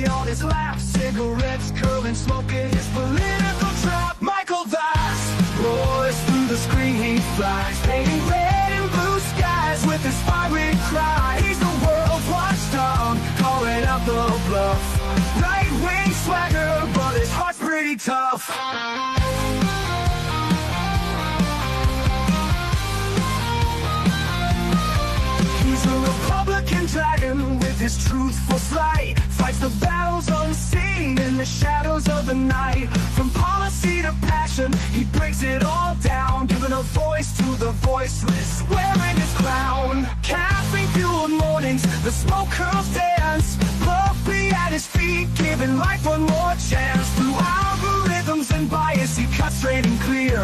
Coffee on his lap, cigarettes curling, smoking his political trap. Michael Vass roars through the screen, he flies, painting red and blue skies with his fiery cry. He's the world's watchdog, calling out the bluff. Right-wing swagger, but his heart's pretty tough. He's a Republican dragon with his truthful slight, fights the battles unseen in the shadows of the night. From policy to passion, he breaks it all down, giving a voice to the voiceless, wearing his crown. Caffeine-fueled mornings, the smoke curls dance, Fluffy at his feet, giving life one more chance. Through algorithms and bias, he cuts straight and clear.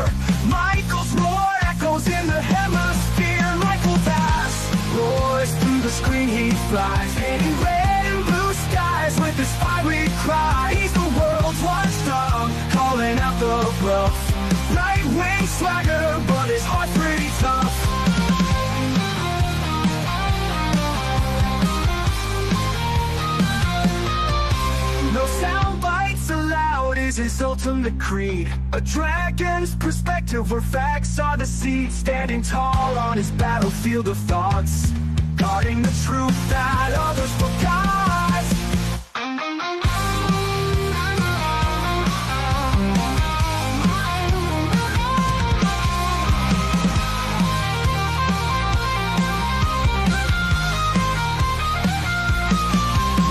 Michael's roar echoes in the hemisphere. Michael Vass roars through the screen, he flies, painting red and blue skies with his fiery cry. He's the world's watchdog, calling out the bluff. Right-wing swagger, but his heart's pretty tough. No soundbites allowed is his ultimate creed. A dragon's perspective where facts are the seed. Standing tall on his battlefield of thoughts, guarding the truth that others forgot.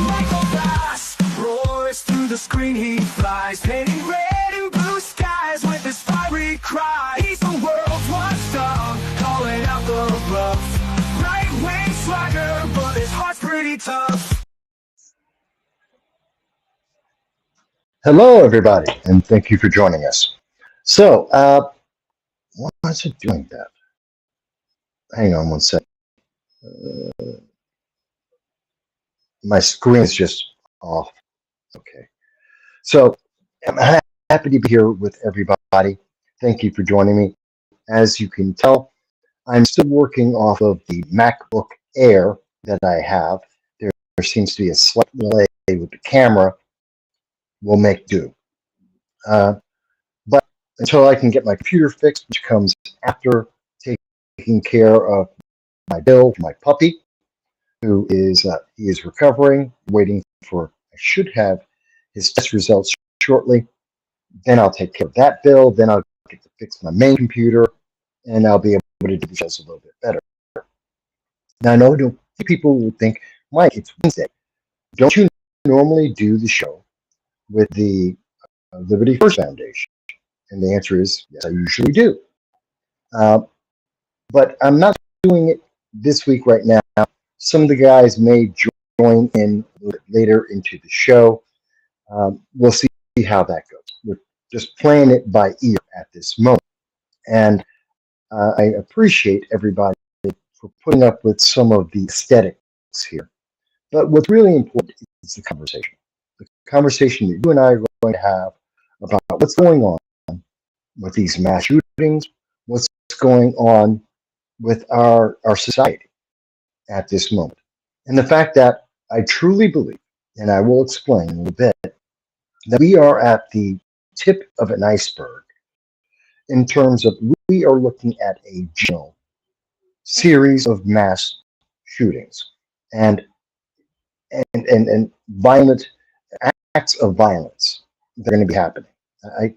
Michael Vass roars through the screen, he flies, painting red and blue skies with his fiery cry. He's the world's watchdog, calling out the bluff. Right-wing swagger, but his heart's pretty tough. Hello, everybody, and thank you for joining us. So, why is it doing that? Hang on one second. My screen is just off. Okay. So, I'm happy to be here with everybody. Thank you for joining me. As you can tell, I'm still working off of the MacBook Air that I have. There seems to be a slight delay with the camera. We'll make do. But until I can get my computer fixed, which comes after taking care of my Bill, my puppy, who is he is recovering, waiting for, I should have his test results shortly. Then I'll take care of that bill. Then I'll get to fix my main computer, and I'll be able to do the shows a little bit better. Now, I know people will think, Mike, it's Wednesday. Don't you normally do the show with the Liberty First Foundation? And the answer is, yes, I usually do. But I'm not doing it this week right now. Some of the guys may join in a little bit later into the show. We'll see how that goes. We're just playing it by ear at this moment. And I appreciate everybody for putting up with some of the aesthetics here. But what's really important is the conversation. The conversation that you and I are going to have about what's going on with these mass shootings, what's going on with our society at this moment. And the fact that I truly believe, and I will explain in a little bit, that we are at the tip of an iceberg in terms of we are looking at a general series of mass shootings and violent acts of violence that are going to be happening. I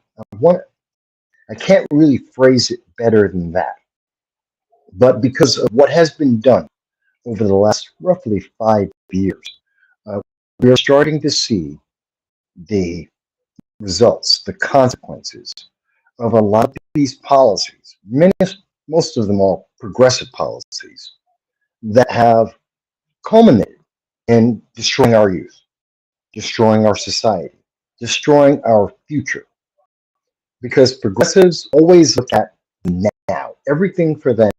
can't really phrase it better than that. But because of what has been done over the last roughly 5 years, we are starting to see the results, the consequences of a lot of these policies, most of them all progressive policies, that have culminated in destroying our youth, destroying our society, destroying our future. Because progressives always look at now. Everything for them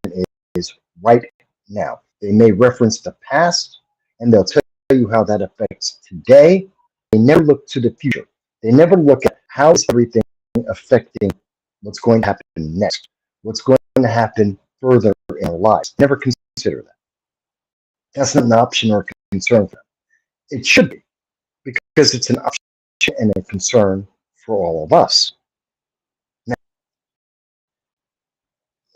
is right now. They may reference the past, and they'll tell you how that affects today. They never look to the future. They never look at how is everything affecting what's going to happen next, what's going to happen further in our lives. Never consider that. That's not an option or a concern for them. It should be, because it's an option and a concern for all of us. Now,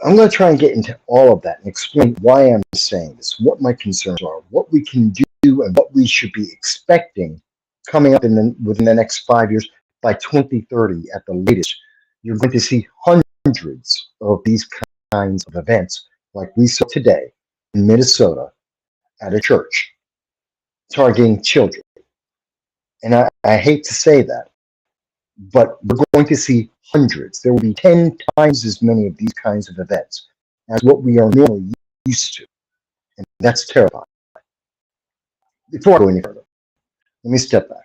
I'm going to try and get into all of that and explain why I'm saying this, what my concerns are, what we can do, and what we should be expecting coming up within the next 5 years. By 2030 at the latest, you're going to see hundreds of these kinds of events like we saw today in Minnesota at a church targeting children. And I hate to say that, but we're going to see hundreds. There will be 10 times as many of these kinds of events as what we are normally used to. And that's terrifying. Before I go any further, let me step back.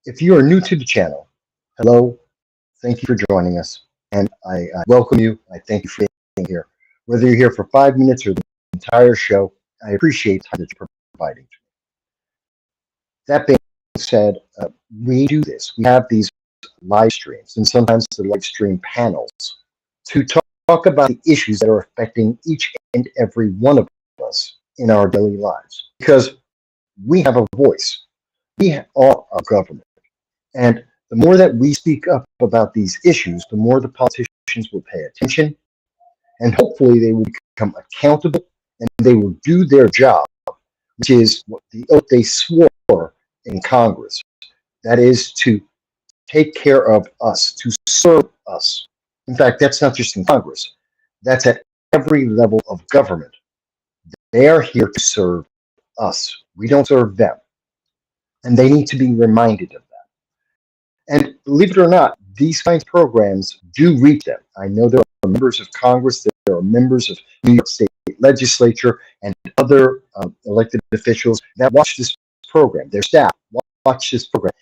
If you are new to the channel, hello, thank you for joining us. And I welcome you. I thank you for being here. Whether you're here for 5 minutes or the entire show, I appreciate the time that you're providing to me. That being said, we do this. We have these live streams and sometimes the live stream panels to talk about the issues that are affecting each and every one of us in our daily lives. Because we have a voice. We are our government. And the more that we speak up about these issues, the more the politicians will pay attention, and hopefully they will become accountable and they will do their job, which is what the oath they swore in Congress. That is to take care of us, to serve us. In fact, that's not just in Congress. That's at every level of government. They are here to serve us. We don't serve them. And they need to be reminded of that. And believe it or not, these kinds of programs do reach them. I know there are members of Congress, there are members of New York State Legislature, and other elected officials that watch this program. Their staff watch this program.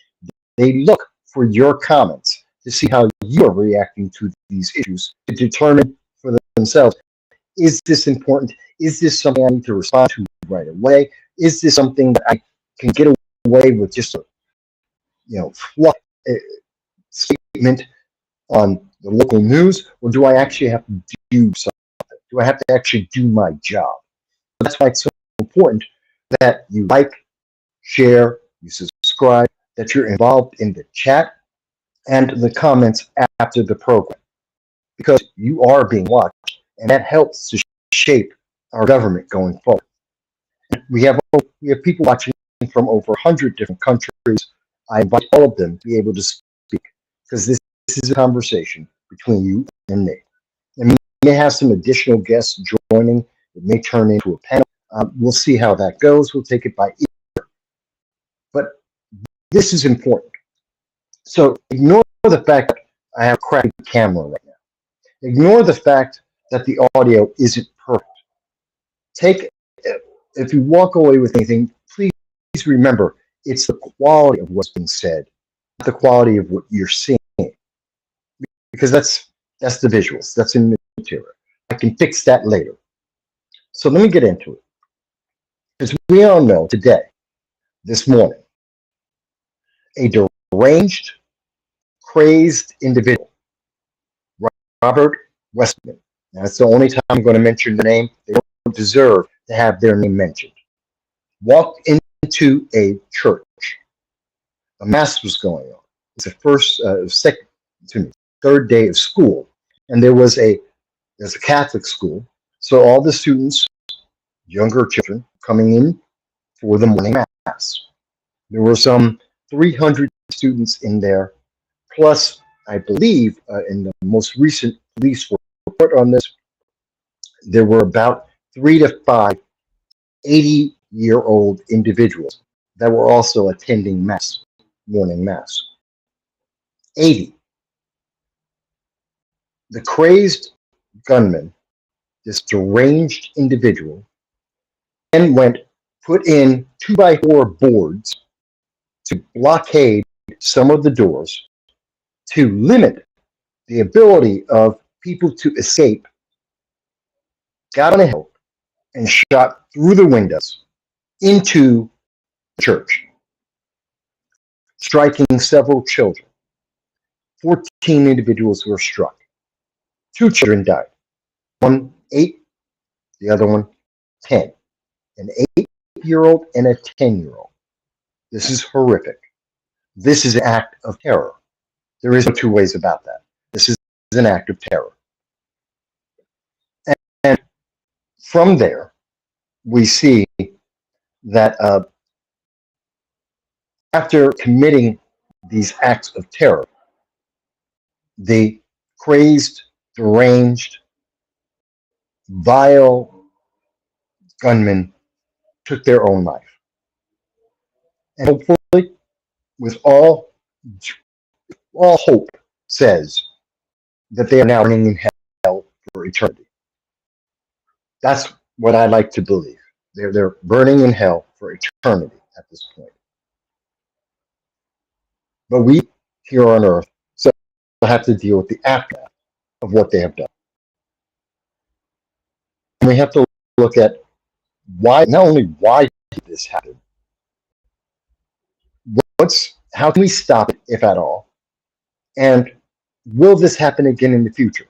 They look for your comments to see how you are reacting to these issues, to determine for themselves, is this important? Is this something I need to respond to right away? Is this something that I can get away with just a fluff statement on the local news, or do I actually have to do something? Do I have to actually do my job? That's why it's so important that you like, share, you subscribe, that you're involved in the chat and the comments after the program, because you are being watched, and that helps to shape our government going forward. We have people watching from over 100 different countries. I invite all of them to be able to speak, because this is a conversation between you and me. And we may have some additional guests joining. It may turn into a panel. We'll see how that goes. We'll take it by ear. But this is important. So ignore the fact that I have a crappy camera right now. Ignore the fact that the audio isn't perfect. If you walk away with anything, please remember it's the quality of what's being said, not the quality of what you're seeing. Because that's the visuals, that's in the material. I can fix that later. So let me get into it. As we all know today, this morning, a deranged, crazed individual, Robert Westman, now that's the only time I'm going to mention the name, they don't deserve to have their name mentioned, walked into a church. A mass was going on. It's the third day of school, and there's a Catholic school, so all the students, younger children, coming in for the morning mass. There were some 300 students in there, plus I believe in the most recent police report on this, there were about 3 to 5 80-year-old individuals that were also attending mass, morning mass. 80. The crazed gunman, this deranged individual, then put in 2x4 boards to blockade some of the doors to limit the ability of people to escape, got on a hill and shot through the windows into the church, striking several children. 14 individuals were struck. 2 children died. One 8, the other one 10. An 8-year-old and a 10-year-old. This is horrific. This is an act of terror. There is no two ways about that. This is an act of terror. And from there, we see that after committing these acts of terror, the crazed, deranged, vile gunmen took their own life. And hopefully, with all hope says that they are now burning in hell for eternity. That's what I like to believe. They're burning in hell for eternity at this point. But we here on earth still have to deal with the aftermath of what they have done. And we have to look at why, not only why did this happen, how can we stop it, if at all, and will this happen again in the future?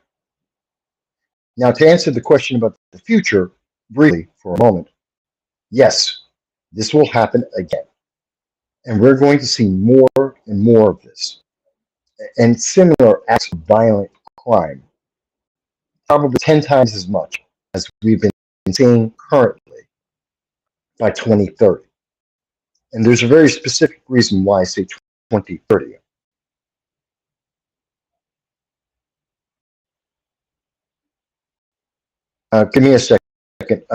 Now, to answer the question about the future briefly for a moment, yes, this will happen again. And we're going to see more and more of this. And similar acts of violent crime, probably 10 times as much as we've been seeing currently by 2030. And there's a very specific reason why I say 2030. Give me a second.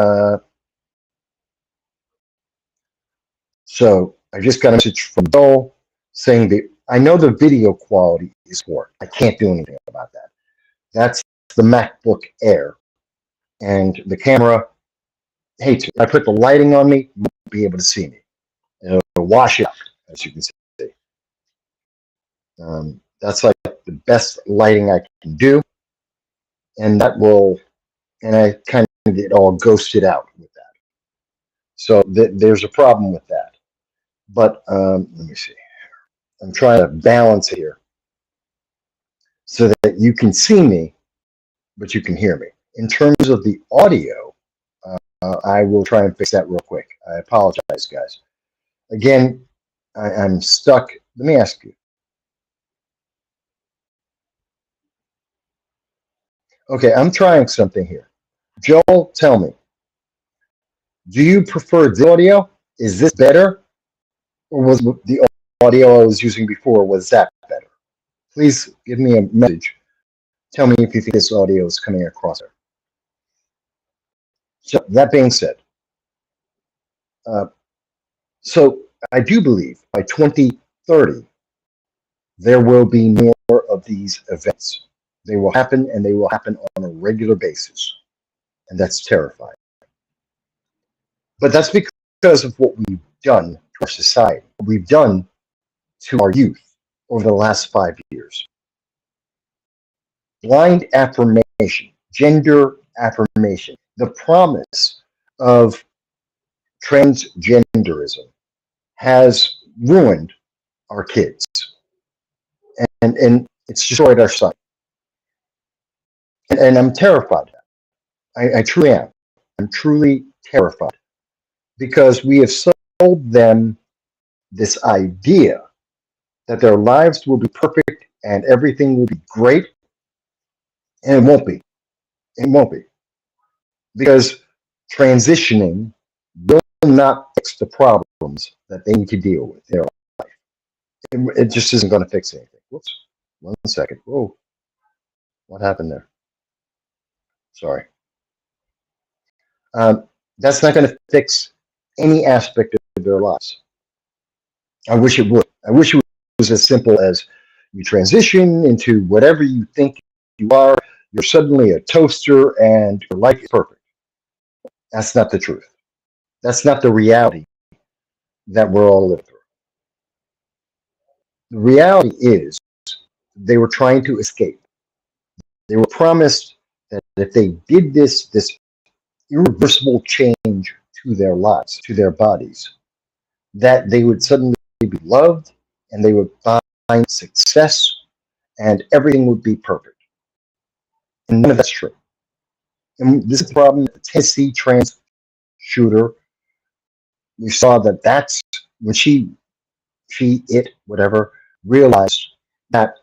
So I just got a message from Joel saying that I know the video quality is poor. I can't do anything about that. That's the MacBook Air. And the camera hates it. I put the lighting on me, you won't be able to see me. It'll wash it out, as you can see. That's like the best lighting I can do. And I kind of get all ghosted out with that. So there's a problem with that. But let me see. I'm trying to balance here so that you can see me, but you can hear me. In terms of the audio, I will try and fix that real quick. I apologize, guys. Again, I'm stuck. Let me ask you. Okay, I'm trying something here. Joel, tell me. Do you prefer the audio? Is this better? Or was the audio I was using before, was that better? Please give me a message. Tell me if you think this audio is coming across there. So that being said, so I do believe by 2030, there will be more of these events. They will happen, and they will happen on a regular basis. And that's terrifying. But that's because of what we've done to our society, what we've done to our youth over the last 5 years. Blind affirmation, gender affirmation, the promise of transgenderism has ruined our kids. And it's destroyed our son. And I'm terrified of that. I truly am. I'm truly terrified because we have sold them this idea that their lives will be perfect and everything will be great, and it won't be. It won't be. Because transitioning will not fix the problems that they need to deal with in their life. It just isn't going to fix anything. Whoops. 1 second. Whoa. What happened there? Sorry. That's not going to fix any aspect of their lives. I wish it would. I wish it was as simple as you transition into whatever you think you are. You're suddenly a toaster and your life is perfect. That's not the truth. That's not the reality that we're all living through. The reality is they were trying to escape. They were promised that if they did this irreversible change to their lives, to their bodies, that they would suddenly be loved and they would find success and everything would be perfect. And none of that's true. And this is the problem. The Tennessee trans shooter, we saw that's when she she, it, whatever, realized that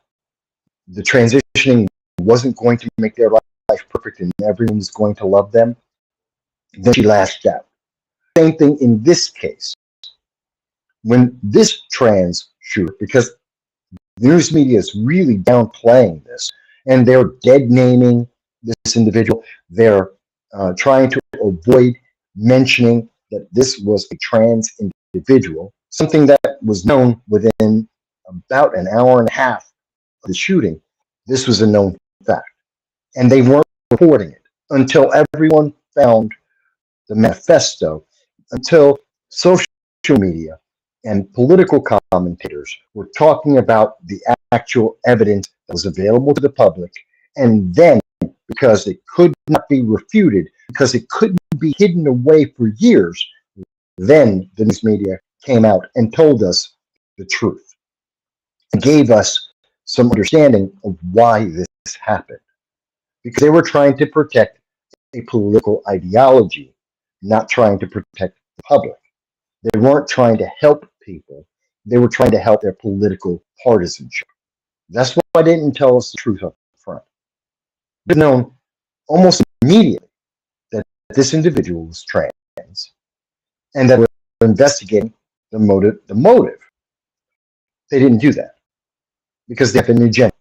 the transitioning wasn't going to make their life perfect and everyone was going to love them, then she lashed out. Same thing in this case. When this trans shooter, because the news media is really downplaying this, and they're dead naming this individual. They're trying to avoid mentioning that this was a trans individual, something that was known within about an hour and a half of the shooting. This was a known fact, and they weren't reporting it until everyone found the manifesto, until social media and political commentators were talking about the actual evidence that was available to the public. And then, because it could not be refuted, because it couldn't be hidden away for years, then the news media came out and told us the truth and gave us some understanding of why this happened. Because they were trying to protect a political ideology, not trying to protect the public. They weren't trying to help people. They were trying to help their political partisanship. That's why they didn't tell us the truth up front. It was known almost immediately that this individual was trans and that we're investigating the motive. They didn't do that because they have an agenda.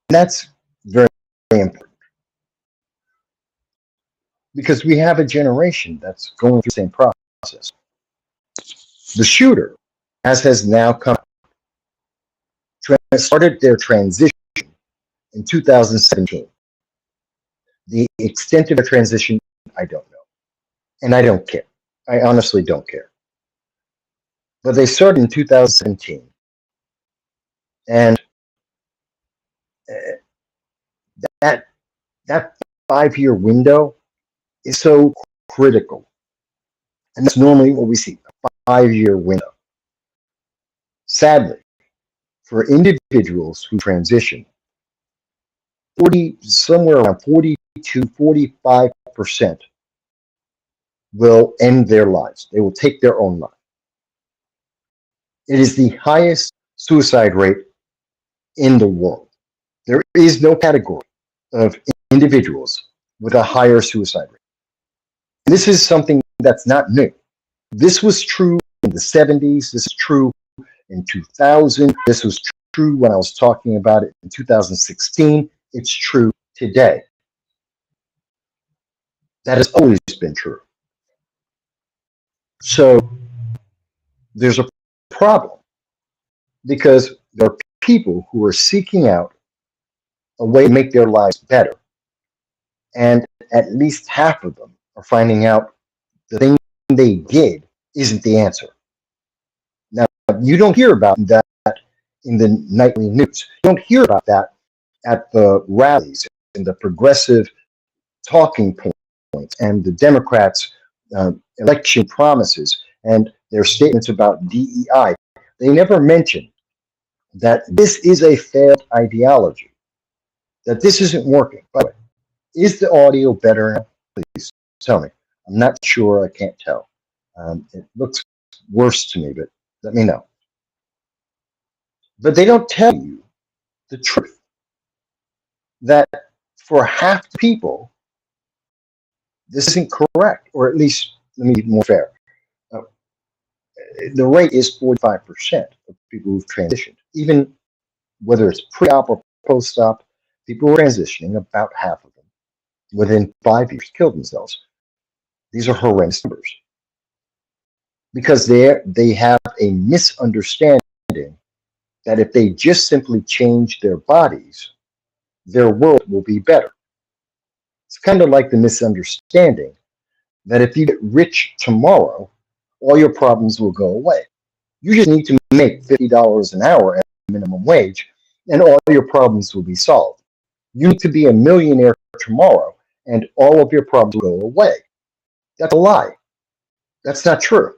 And that's very, very important because we have a generation that's going through the same process. The shooter, as has now come, started their transition in 2017. The extent of the transition, I don't know. And I don't care. I honestly don't care. But they started in 2017. And that, that 5-year window is so critical. And that's normally what we see, a 5-year window. Sadly, for individuals who transition, somewhere around 42, 45% will end their lives. They will take their own life. It is the highest suicide rate in the world. There is no category of individuals with a higher suicide rate. This is something that's not new. This was true in the 70s. This is true in 2000. This was true when I was talking about it in 2016. It's true today. That has always been true. So there's a problem because there are people who are seeking out a way to make their lives better. And at least half of them are finding out the thing they did isn't the answer. Now, you don't hear about that in the nightly news. You don't hear about that at the rallies and the progressive talking points and the Democrats' election promises and their statements about DEI. They never mention that this is a failed ideology, that this isn't working. By the way, is the audio better now? Please tell me. I'm not sure. I can't tell. It looks worse to me, but let me know. But they don't tell you the truth that for half the people, this isn't correct, or at least, let me be more fair. The rate is 45% of people who've transitioned. Even whether it's pre-op or post-op, people who are transitioning, about half of them, within 5 years, killed themselves. These are horrendous numbers. Because they have a misunderstanding that if they just simply change their bodies, their world will be better. It's kind of like the misunderstanding that if you get rich tomorrow, all your problems will go away. You just need to make $50 an hour at minimum wage, and all your problems will be solved. You need to be a millionaire tomorrow, and all of your problems will go away. That's a lie. That's not true.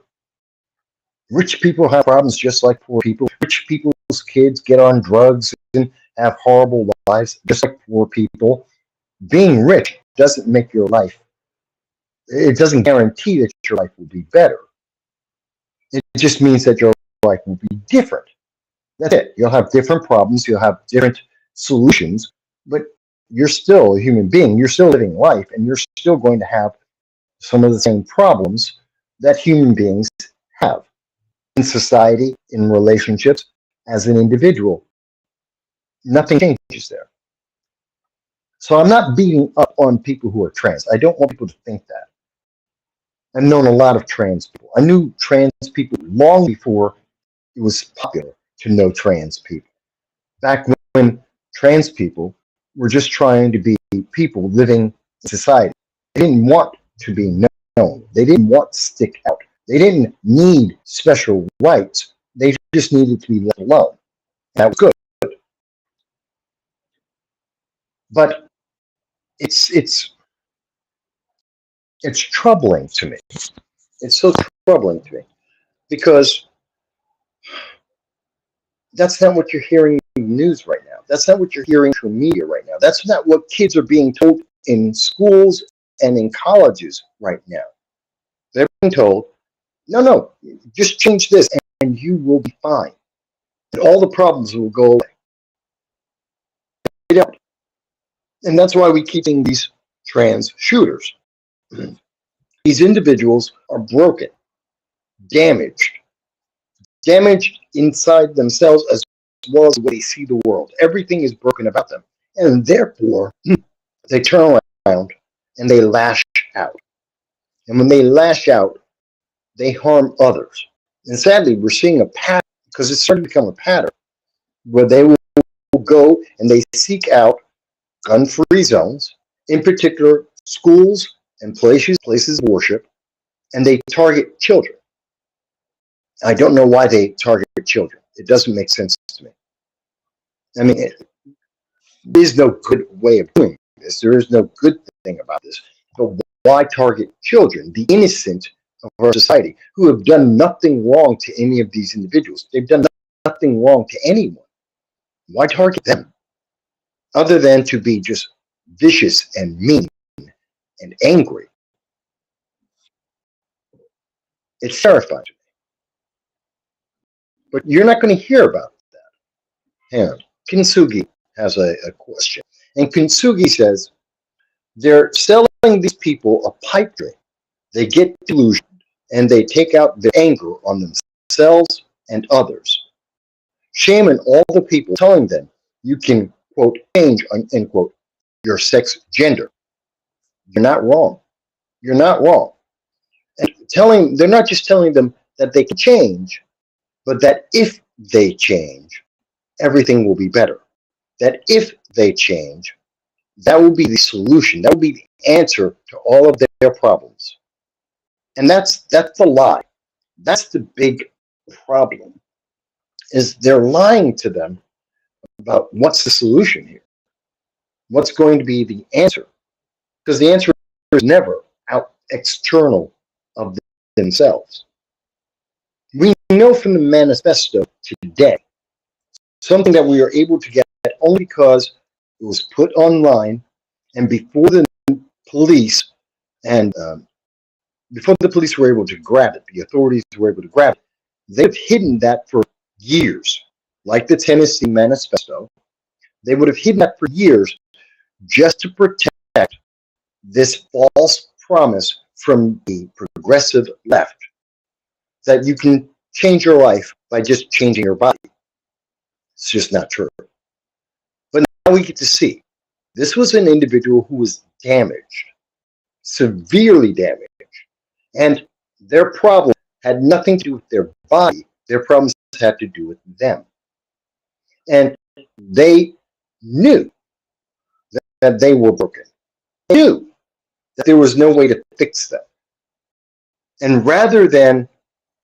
Rich people have problems just like poor people. Rich people's kids get on drugs and have horrible lives just like poor people. Being rich doesn't make your life, it doesn't guarantee that your life will be better. It just means that your life will be different. That's it. You'll have different problems, you'll have different solutions, but you're still a human being. You're still living life, and you're still going to have some of the same problems that human beings have in society, in relationships, as an individual. Nothing changes there. So I'm not beating up on people who are trans. I don't want people to think that. I've known a lot of trans people. I knew trans people long before it was popular to know trans people. Back when trans people were just trying to be people living in society. They didn't want to be known. They didn't want to stick out. They didn't need special rights. They just needed to be let alone. That was good. But it's it's it's troubling to me. It's so troubling to me because that's not what you're hearing in the news right now. That's not what you're hearing from media right now. That's not what kids are being told in schools and in colleges right now. They're being told, no, just change this and you will be fine. And all the problems will go away. They don't. And that's why we keep seeing these trans shooters. These individuals are broken, damaged, damaged inside themselves as well as the way they see the world. Everything is broken about them. And therefore, they turn around and they lash out. And when they lash out, they harm others. And sadly, we're seeing a pattern, because it's starting to become a pattern, where they will go and they seek out gun-free zones, in particular schools and places of worship, and they target children. I don't know why they target children. It doesn't make sense to me. I mean, there is no good way of doing this. There is no good thing about this. But why target children, the innocent of our society, who have done nothing wrong to any of these individuals? They've done nothing wrong to anyone. Why target them? Other than to be just vicious and mean and angry. It's terrifying. But you're not going to hear about that. Hang on. Kintsugi has a question. And Kintsugi says, they're selling these people a pipe dream. They get delusioned and they take out their anger on themselves and others. Shame on all the people telling them you can, quote, change, end quote, your sex gender. You're not wrong. You're not wrong. And they're not just telling them that they can change, but that if they change, everything will be better. That if they change, that will be the solution. That will be the answer to all of their problems. And that's the lie. That's the big problem, is they're lying to them about what's the solution here. What's going to be the answer? Because the answer is never out external of themselves. We know from the manifesto today, something that we are able to get only because it was put online and before the police and before the police were able to grab it, the authorities were able to grab it, they've hidden that for years. Like the Tennessee Manifesto, they would have hidden that for years just to protect this false promise from the progressive left that you can change your life by just changing your body. It's just not true. But now we get to see this was an individual who was damaged, severely damaged, and their problem had nothing to do with their body. Their problems had to do with them. And they knew that they were broken. They knew that there was no way to fix them. And rather than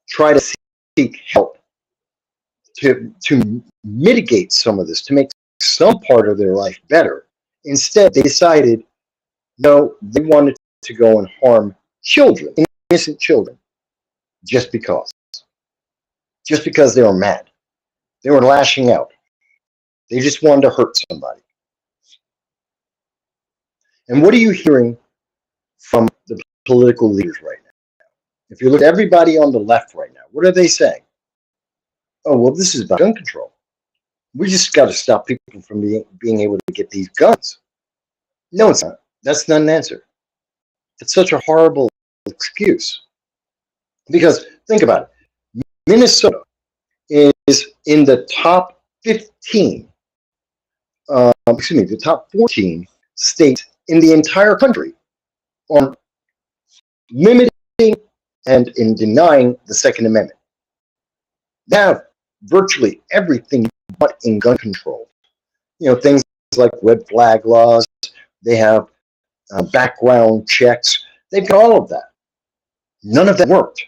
try to seek help to mitigate some of this, to make some part of their life better, instead they decided, no, they wanted to go and harm children, innocent children, just because they were mad. They were lashing out. They just wanted to hurt somebody. And what are you hearing from the political leaders right now? If you look at everybody on the left right now, what are they saying? Oh, well, this is about gun control. We just got to stop people from being able to get these guns. No, it's not. That's not an answer. It's such a horrible excuse. Because think about it. Minnesota is in the top 15, the top 14 states in the entire country on limiting and in denying the Second Amendment. They have virtually everything but in gun control. Things like red flag laws. They have background checks. They've got all of that. None of that worked.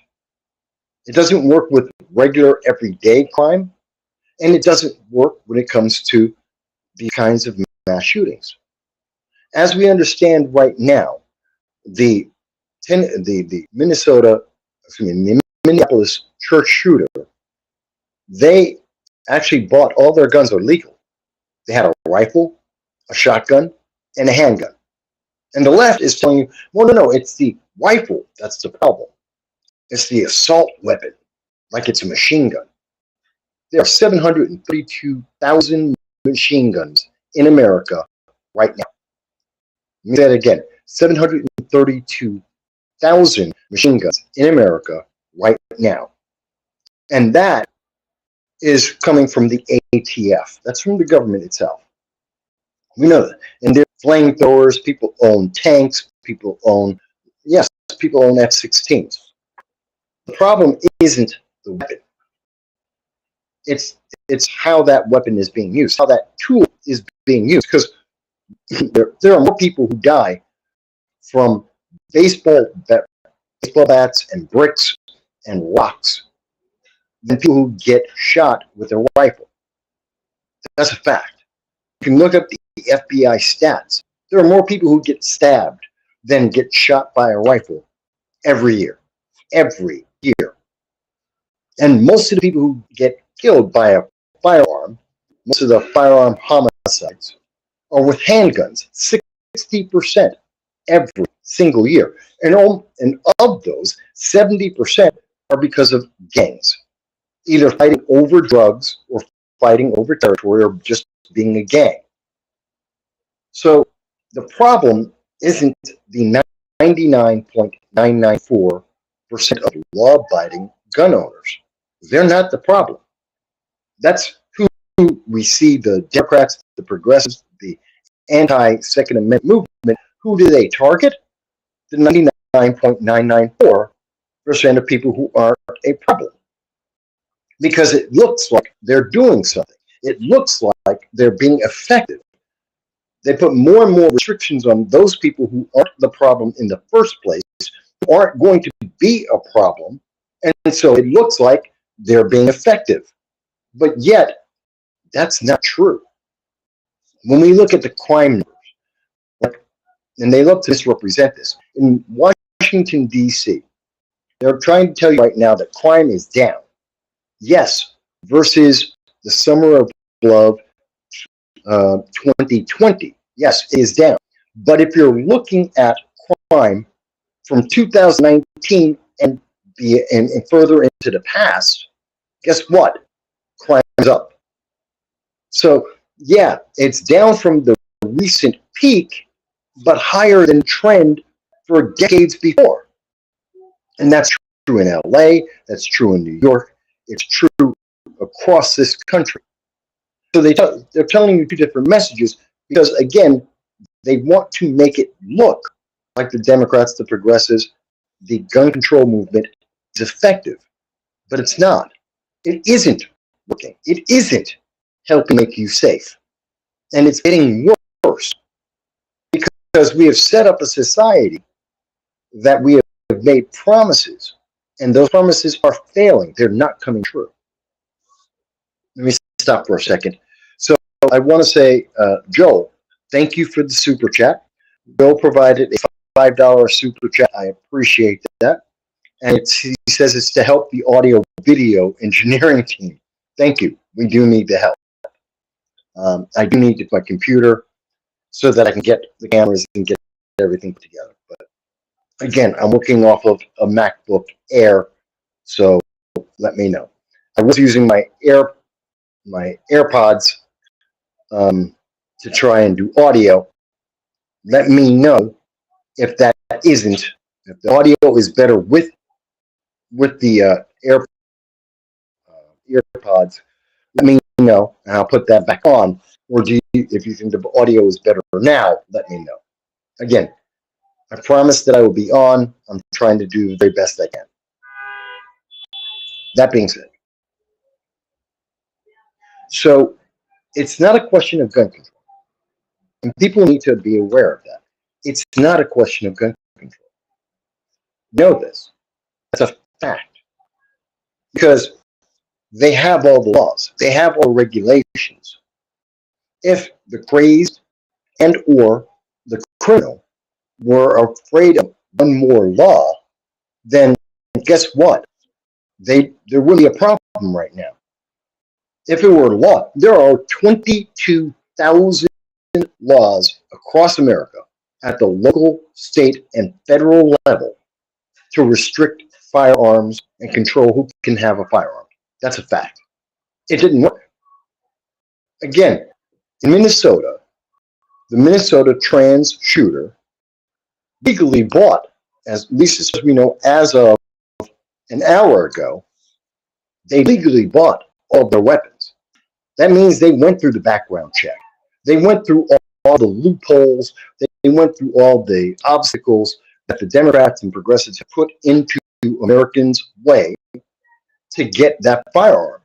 It doesn't work with regular everyday crime, and it doesn't work when it comes to these kinds of mass shootings. As we understand right now, the Minneapolis church shooter, they actually bought all their guns are legal. They had a rifle, a shotgun, and a handgun. And the left is telling you, well, no, it's the rifle that's the problem. It's the assault weapon, like it's a machine gun. There are 732,000 machine guns in America right now. Let me say that again. 732,000 machine guns in America right now. And that is coming from the ATF. That's from the government itself. We know that. And they're flamethrowers, people own tanks, people own F-16s. The problem isn't the weapon. It's how that weapon is being used, how that tool is being used. Because there are more people who die from baseball bats and bricks and rocks than people who get shot with a rifle. That's a fact. You can look up the FBI stats. There are more people who get stabbed than get shot by a rifle every year. Every year. And most of the people who get killed by a firearm, most of the firearm homicides, are with handguns. 60% every single year. And of those, 70% are because of gangs, either fighting over drugs or fighting over territory or just being a gang. So the problem isn't the 99.994% of law-abiding gun owners. They're not the problem. That's who we see the Democrats, the progressives, the anti-Second Amendment movement. Who do they target? The 99.994% of people who aren't a problem. Because it looks like they're doing something. It looks like they're being effective. They put more and more restrictions on those people who aren't the problem in the first place, who aren't going to be a problem. And so it looks like they're being effective. But yet, that's not true. When we look at the crime numbers, and they look to misrepresent this, in Washington, D.C., they're trying to tell you right now that crime is down. Yes, versus the summer of love 2020. Yes, it is down. But if you're looking at crime from 2019 and further into the past, guess what? Crime is up. So, yeah, it's down from the recent peak, but higher than trend for decades before. And that's true in LA, that's true in New York, it's true across this country. So they're telling you two different messages because, again, they want to make it look like the Democrats, the progressives, the gun control movement is effective. But it's not. It isn't working. It isn't helping make you safe. And it's getting worse because we have set up a society that we have made promises, and those promises are failing. They're not coming true. Let me stop for a second. So I want to say, Joel, thank you for the super chat. Joel provided a $5 super chat. I appreciate that. And he says it's to help the audio video engineering team. Thank you. We do need the help. I do need my computer so that I can get the cameras and get everything put together. But Again, I'm working off of a MacBook Air, so let me know. I was using my AirPods to try and do audio. Let me know if that isn't, if the audio is better with the earpods. Let me know, and I'll put that back on. Or if you think the audio is better now, let me know. Again, I promise that I will be on. I'm trying to do the very best I can. That being said, so it's not a question of gun control, and people need to be aware of that. It's not a question of gun control. Know this. That's a fact. Because they have all the laws. They have all the regulations. If the crazed and or the criminal were afraid of one more law, then guess what? They're really a problem right now. If it were law, there are 22,000 laws across America at the local, state, and federal level to restrict firearms and control who can have a firearm. That's a fact. It didn't work. Again, in Minnesota, the Minnesota trans shooter legally bought, as least as we know, as of an hour ago, they legally bought all their weapons. That means they went through the background check. They went through all the loopholes. They went through all the obstacles that the Democrats and progressives have put into Americans' way to get that firearm.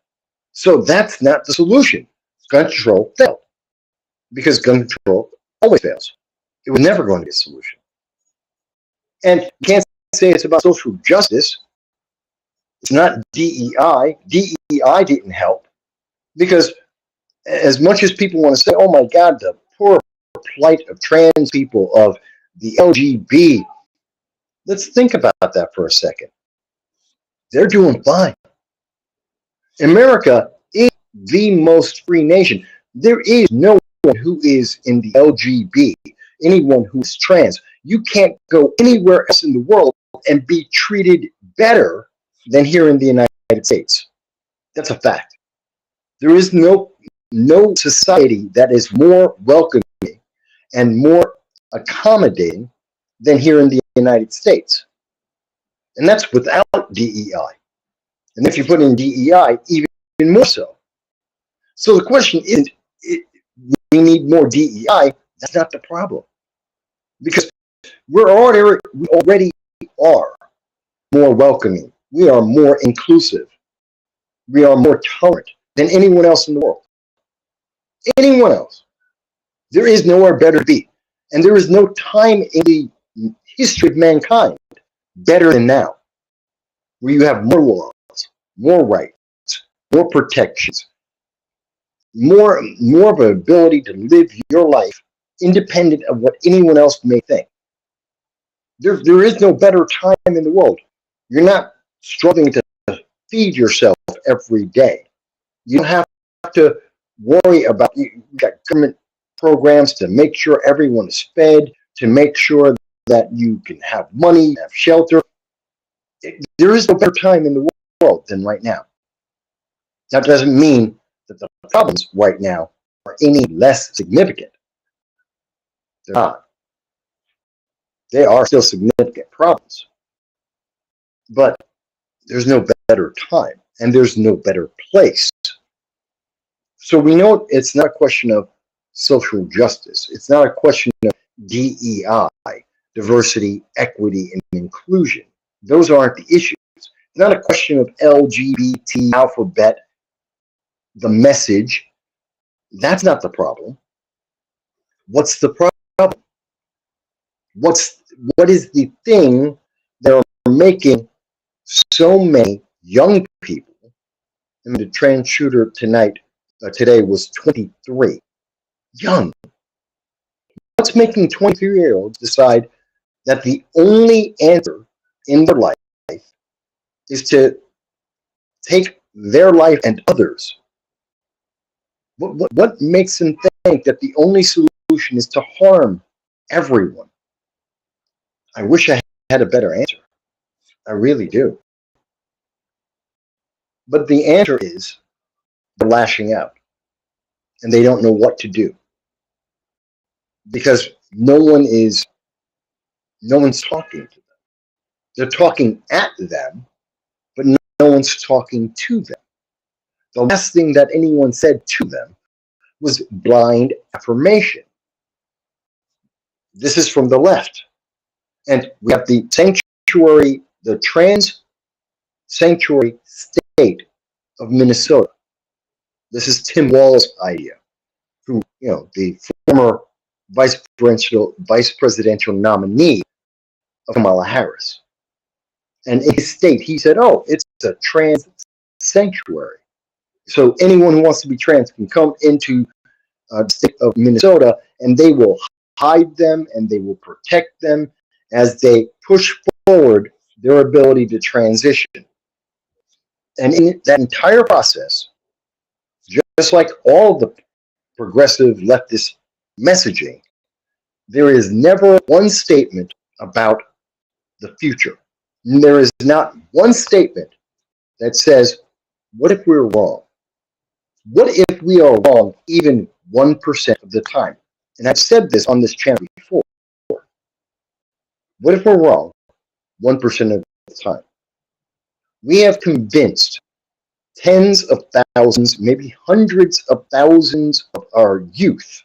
So that's not the solution. Gun control failed because gun control always fails. It was never going to be a solution. And you can't say it's about social justice. It's not DEI. DEI didn't help because as much as people want to say, oh my God, the poor plight of trans people, of the LGBT, let's think about that for a second. They're doing fine. America is the most free nation. There is no one who is in the LGBT, anyone who's trans. You can't go anywhere else in the world and be treated better than here in the United States. That's a fact. There is no society that is more welcoming and more accommodating than here in the United States. And that's without DEI. And if you put in DEI, even more so. So the question isn't, we need more DEI. That's not the problem. Because we already are more welcoming. We are more inclusive. We are more tolerant than anyone else in the world. Anyone else. There is nowhere better to be. And there is no time in the history of mankind better than now, where you have more laws, more rights, more protections, more of an ability to live your life independent of what anyone else may think. There is no better time in the world. You're not struggling to feed yourself every day. You don't have to worry about, you got government programs to make sure everyone is fed, to make sure that you can have money, have shelter. There is no better time in the world than right now. That doesn't mean that the problems right now are any less significant. They're not. They are still significant problems. But there's no better time, and there's no better place. So we know it's not a question of social justice. It's not a question of DEI, diversity, equity, and inclusion. Those aren't the issues. It's not a question of LGBT, alphabet, the message. That's not the problem. What's the problem? What is the thing that are making so many young people? I mean, the trans shooter today was 23. Young. What's making 23-year-olds decide that the only answer in their life is to take their life and others? What makes them think that the only solution is to harm everyone? I wish I had a better answer. I really do. But the answer is they're lashing out and they don't know what to do because no one's talking to them. They're talking at them, but no one's talking to them. The last thing that anyone said to them was blind affirmation. This is from the left. And we have the trans sanctuary state of Minnesota. This is Tim Walz's idea, who, the former vice presidential nominee of Kamala Harris. And in his state, he said, oh, it's a trans sanctuary. So anyone who wants to be trans can come into the state of Minnesota, and they will hide them and they will protect them as they push forward their ability to transition. And in that entire process, just like all the progressive leftist messaging, there is never one statement about the future. And there is not one statement that says, what if we're wrong? What if we are wrong even 1% of the time? And I've said this on this channel before. What if we're wrong 1% of the time? We have convinced tens of thousands, maybe hundreds of thousands of our youth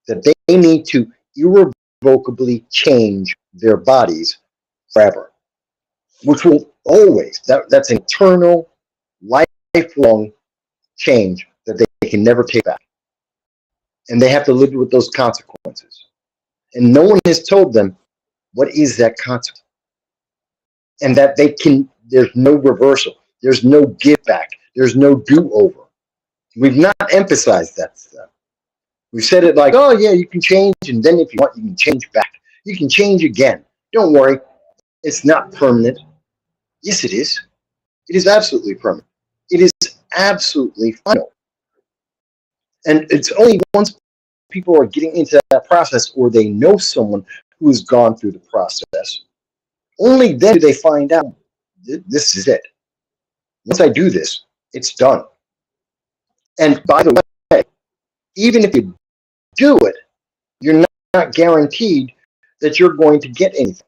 that they need to irrevocably change their bodies forever, which will always, that's an eternal, lifelong change that they can never take back. And they have to live with those consequences. And no one has told them what is that consequence. And that there's no reversal. There's no give back. There's no do-over. We've not emphasized that stuff. We've said it like, oh yeah, you can change, and then if you want, you can change back. You can change again. Don't worry. It's not permanent. Yes, it is. It is absolutely permanent. It is absolutely final. And it's only once people are getting into that process or they know someone who has gone through the process, only then do they find out this is it. Once I do this, it's done. And by the way, even if you do it, you're not guaranteed that you're going to get anything.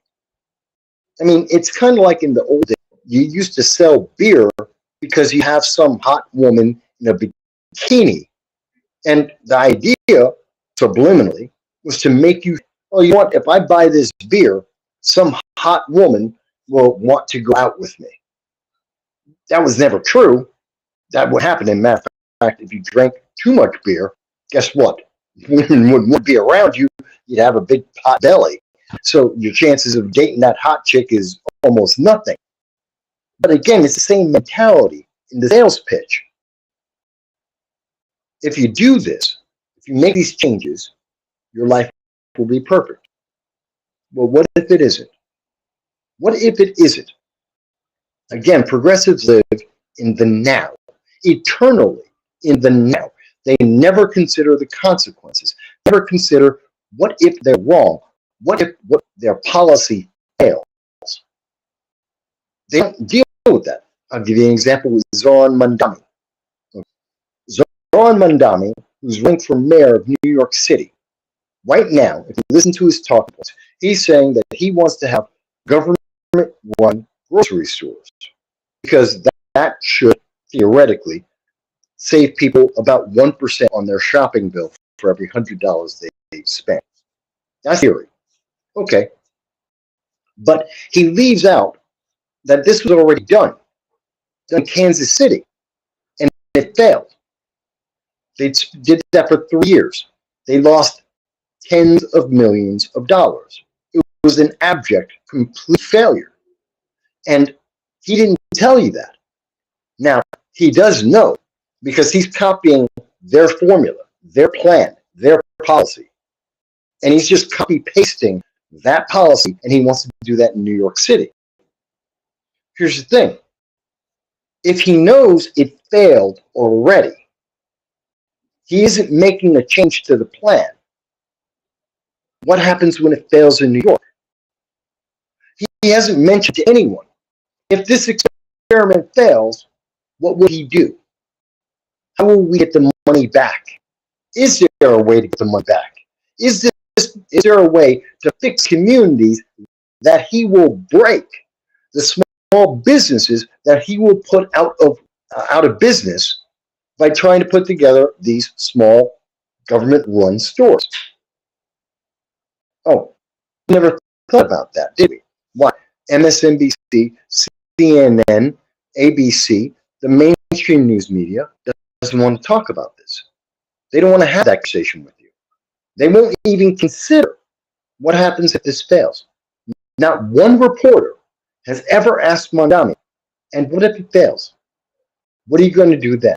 I mean, it's kind of like in the old days, you used to sell beer because you have some hot woman in a bikini. And the idea, subliminally, was to make you, oh, you know what, if I buy this beer, some hot woman will want to go out with me. That was never true. That would happen. In matter of fact, if you drank too much beer, guess what? Women wouldn't be around you. You'd have a big pot belly. So your chances of dating that hot chick is almost nothing. But again, it's the same mentality in the sales pitch. If you do this, if you make these changes, your life will be perfect. Well, what if it isn't? What if it isn't? Again, progressives live in the now, eternally in the now. They never consider the consequences, never consider what if they're wrong, what if their policy fails. They don't deal with that. I'll give you an example with Zoran Mandami. Zoran Mandami, who's running for mayor of New York City, right now, if you listen to his talking points, he's saying that he wants to have government-run grocery stores because that should theoretically save people about 1% on their shopping bill for every $100 they spend. That's theory. Okay. But he leaves out that this was already done in Kansas City, and it failed. They did that for 3 years. They lost tens of millions of dollars. It was an abject, complete failure. And he didn't tell you that. Now, he does know because he's copying their formula, their plan, their policy. And he's just copy-pasting that policy, and he wants to do that in New York City. Here's the thing. If he knows it failed already, he isn't making a change to the plan. What happens when it fails in New York? He hasn't mentioned to anyone. If this experiment fails, what will he do? How will we get the money back? Is there a way to get the money back? Is there a way to fix communities that he will break? The small businesses that he will put out of business by trying to put together these small government-run stores. Oh, we never thought about that, did we? Why? MSNBC, CNN, ABC, the mainstream news media doesn't want to talk about this. They don't want to have that conversation with you. They won't even consider what happens if this fails. Not one reporter has ever asked Mondani, and what if it fails? What are you going to do then?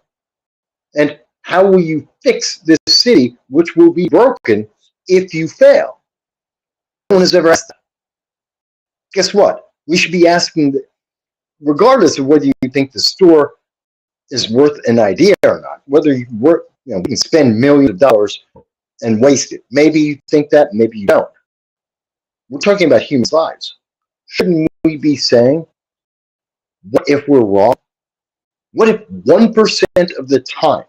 And how will you fix this city, which will be broken if you fail? No one has ever asked that. Guess what? We should be asking, regardless of whether you think the store is worth an idea or not, whether we can spend millions of dollars and waste it. Maybe you think that, maybe you don't. We're talking about human lives. Shouldn't we be saying, what if we're wrong? What if 1% of the time,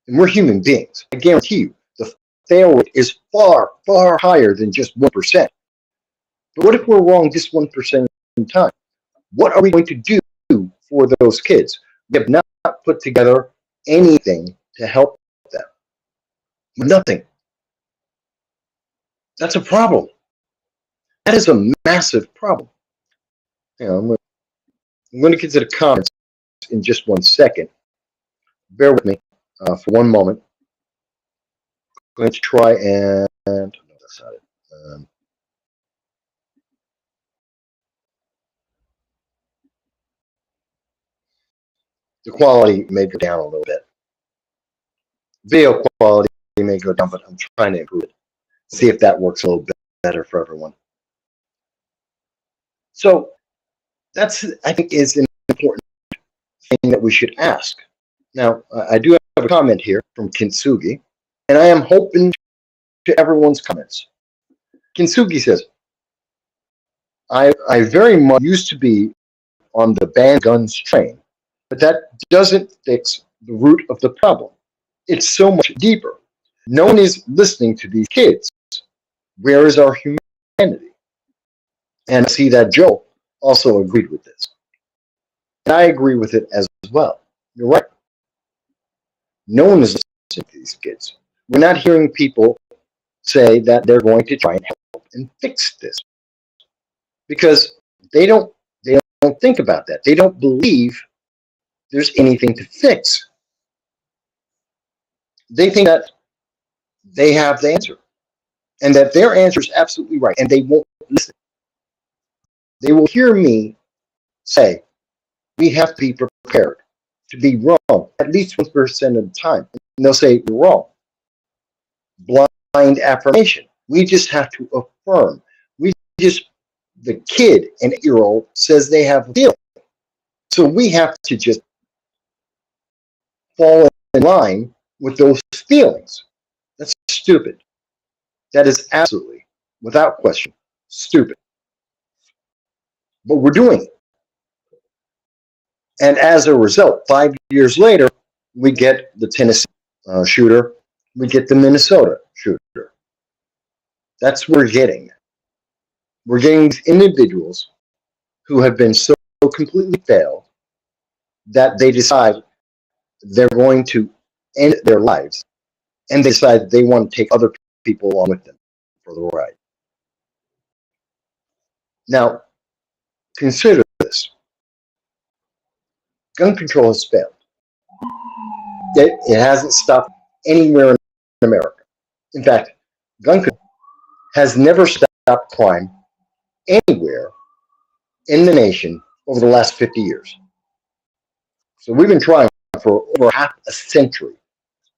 and we're human beings, I guarantee you, the fail rate is far, far higher than just 1%. But what if we're wrong just 1% of the time? What are we going to do for those kids? We have not put together anything to help them. Nothing. That's a problem. That is a massive problem. I'm going to get to the comments in just 1 second. Bear with me for one moment. I'm going to try and no, that's not it. The quality may go down a little bit. Video quality may go down, but I'm trying to improve it. See if that works a little bit better for everyone. So that's, I think, is an important thing that we should ask. Now, I do have a comment here from Kintsugi, and I am hoping to everyone's comments. Kintsugi says, I very much used to be on the ban guns train, but that doesn't fix the root of the problem. It's so much deeper. No one is listening to these kids. Where is our humanity? And I see that Joe also agreed with this. And I agree with it as well. You're right. No one is listening to these kids. We're not hearing people say that they're going to try and help and fix this. Because they don't think about that. They don't believe there's anything to fix. They think that they have the answer and that their answer is absolutely right, and they won't listen. They will hear me say, we have to be prepared to be wrong at least 1% of the time. And they'll say, you're wrong. Blind affirmation. We just have to affirm. The kid, an 8-year-old, says they have a feeling. So we have to just fall in line with those feelings. That's stupid. That is absolutely, without question, stupid. But we're doing it. And as a result, 5 years later, we get the Tennessee shooter, we get the Minnesota shooter. That's what we're getting. We're getting individuals who have been so completely failed that they decide they're going to end their lives, and they decide they want to take other people along with them for the ride. Now, consider this. Gun control has failed. It hasn't stopped anywhere in America. In fact, gun control has never stopped crime anywhere in the nation over the last 50 years. So we've been trying for over half a century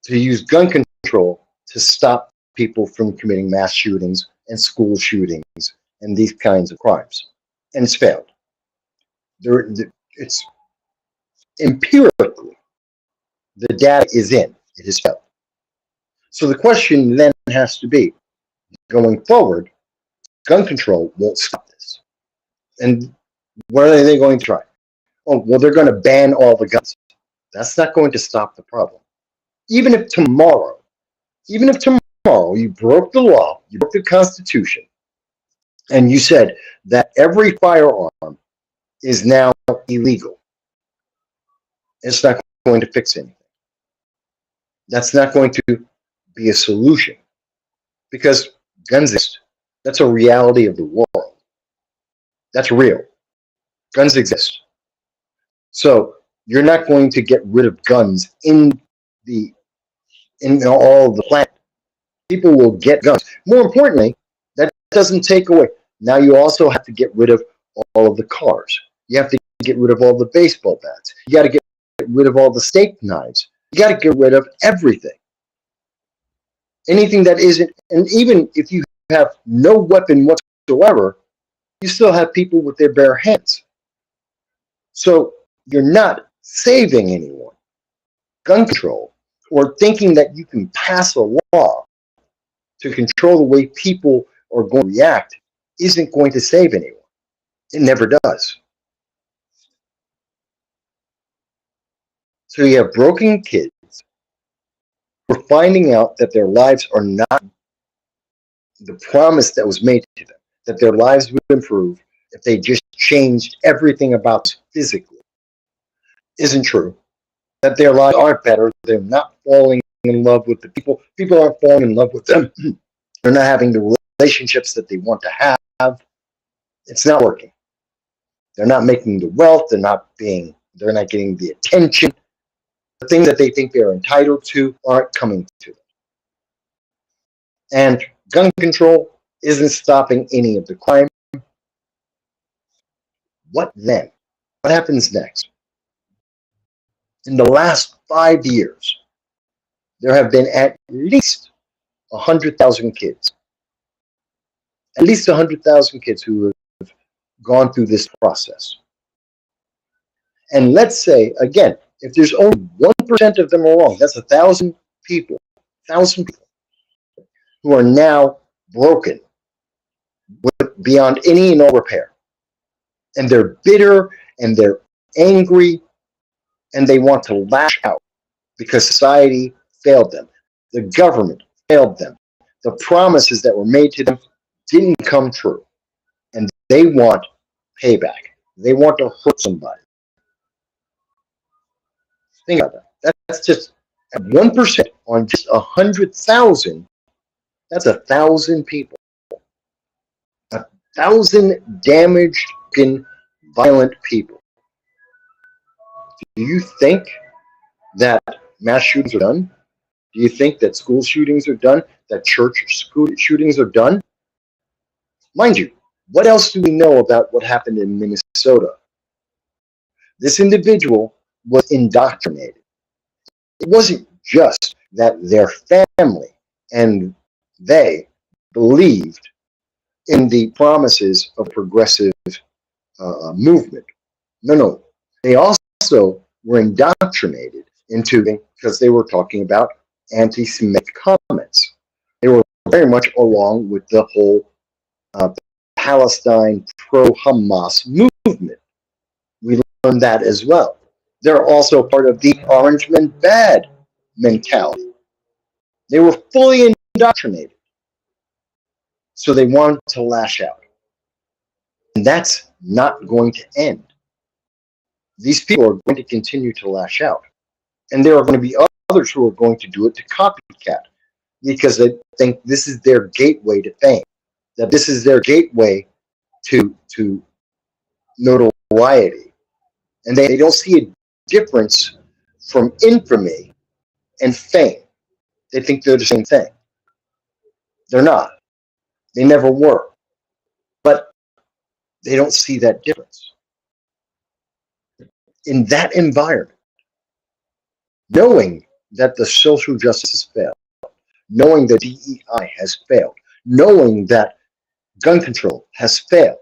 to use gun control to stop people from committing mass shootings and school shootings and these kinds of crimes. And it's failed. It's empirically, the data is in. It has failed. So the question then has to be, going forward, gun control won't stop this. And what are they going to try? Oh, well, they're going to ban all the guns. That's not going to stop the problem. Even if tomorrow, even if tomorrow you broke the law, you broke the Constitution, and you said that every firearm is now illegal, it's not going to fix anything. That's not going to be a solution because guns exist. That's a reality of the world. That's real. Guns exist. So you're not going to get rid of guns the in all the planet. People will get guns. More importantly, that doesn't take away. Now you also have to get rid of all of the cars. You have to get rid of all the baseball bats. You got to get rid of all the steak knives. You got to get rid of everything. Anything that isn't, and even if you have no weapon whatsoever, you still have people with their bare hands. So you're not saving anyone. Gun control, or thinking that you can pass a law to control the way people are going to react, isn't going to save anyone. It never does. So you have broken kids who are finding out that their lives are not the promise that was made to them, that their lives would improve if they just changed everything about them physically. Isn't true. That their lives aren't better. They're not falling in love with the people. People aren't falling in love with them. They're not having the relationships that they want to have. It's not working. They're not making the wealth. They're not getting the attention. The things that they think they're entitled to aren't coming to them. And gun control isn't stopping any of the crime. What then? What happens next? In the last 5 years, there have been at least 100,000 kids. At least 100,000 kids who have gone through this process. And let's say, again, if there's only 1% of them are wrong, that's 1,000 people, 1,000 people who are now broken beyond any and all repair. And they're bitter and they're angry and they want to lash out because society failed them. The government failed them. The promises that were made to them didn't come true. And they want payback. They want to hurt somebody. Think about that. That's just at 1% on just 100,000. That's 1,000 people. 1,000 damaged, violent people. Do you think that mass shootings are done? Do you think that school shootings are done? That church shootings are done? Mind you, what else do we know about what happened in Minnesota? This individual was indoctrinated. It wasn't just that their family and they believed in the promises of progressive movement. No. They also were indoctrinated into because they were talking about anti-Semitic comments. They were very much along with the whole Palestine pro-Hamas movement. We learned that as well. They're also part of the orange men bad mentality. They were fully indoctrinated. So they wanted to lash out. And that's not going to end. These people are going to continue to lash out. And there are going to be others who are going to do it to copycat because they think this is their gateway to fame, that this is their gateway to notoriety. And they don't see a difference from infamy and fame. They think they're the same thing. They're not. They never were. But they don't see that difference. In that environment, knowing that the social justice has failed, knowing that DEI has failed, knowing that gun control has failed,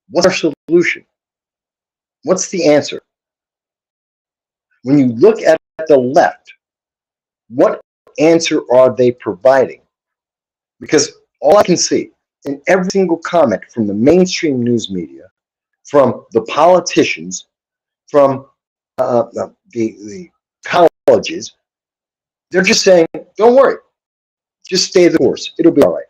what's our solution? What's the answer? When you look at the left, what answer are they providing? Because all I can see in every single comment from the mainstream news media, from the politicians, from the colleges, they're just saying, don't worry, just stay the course. It'll be all right.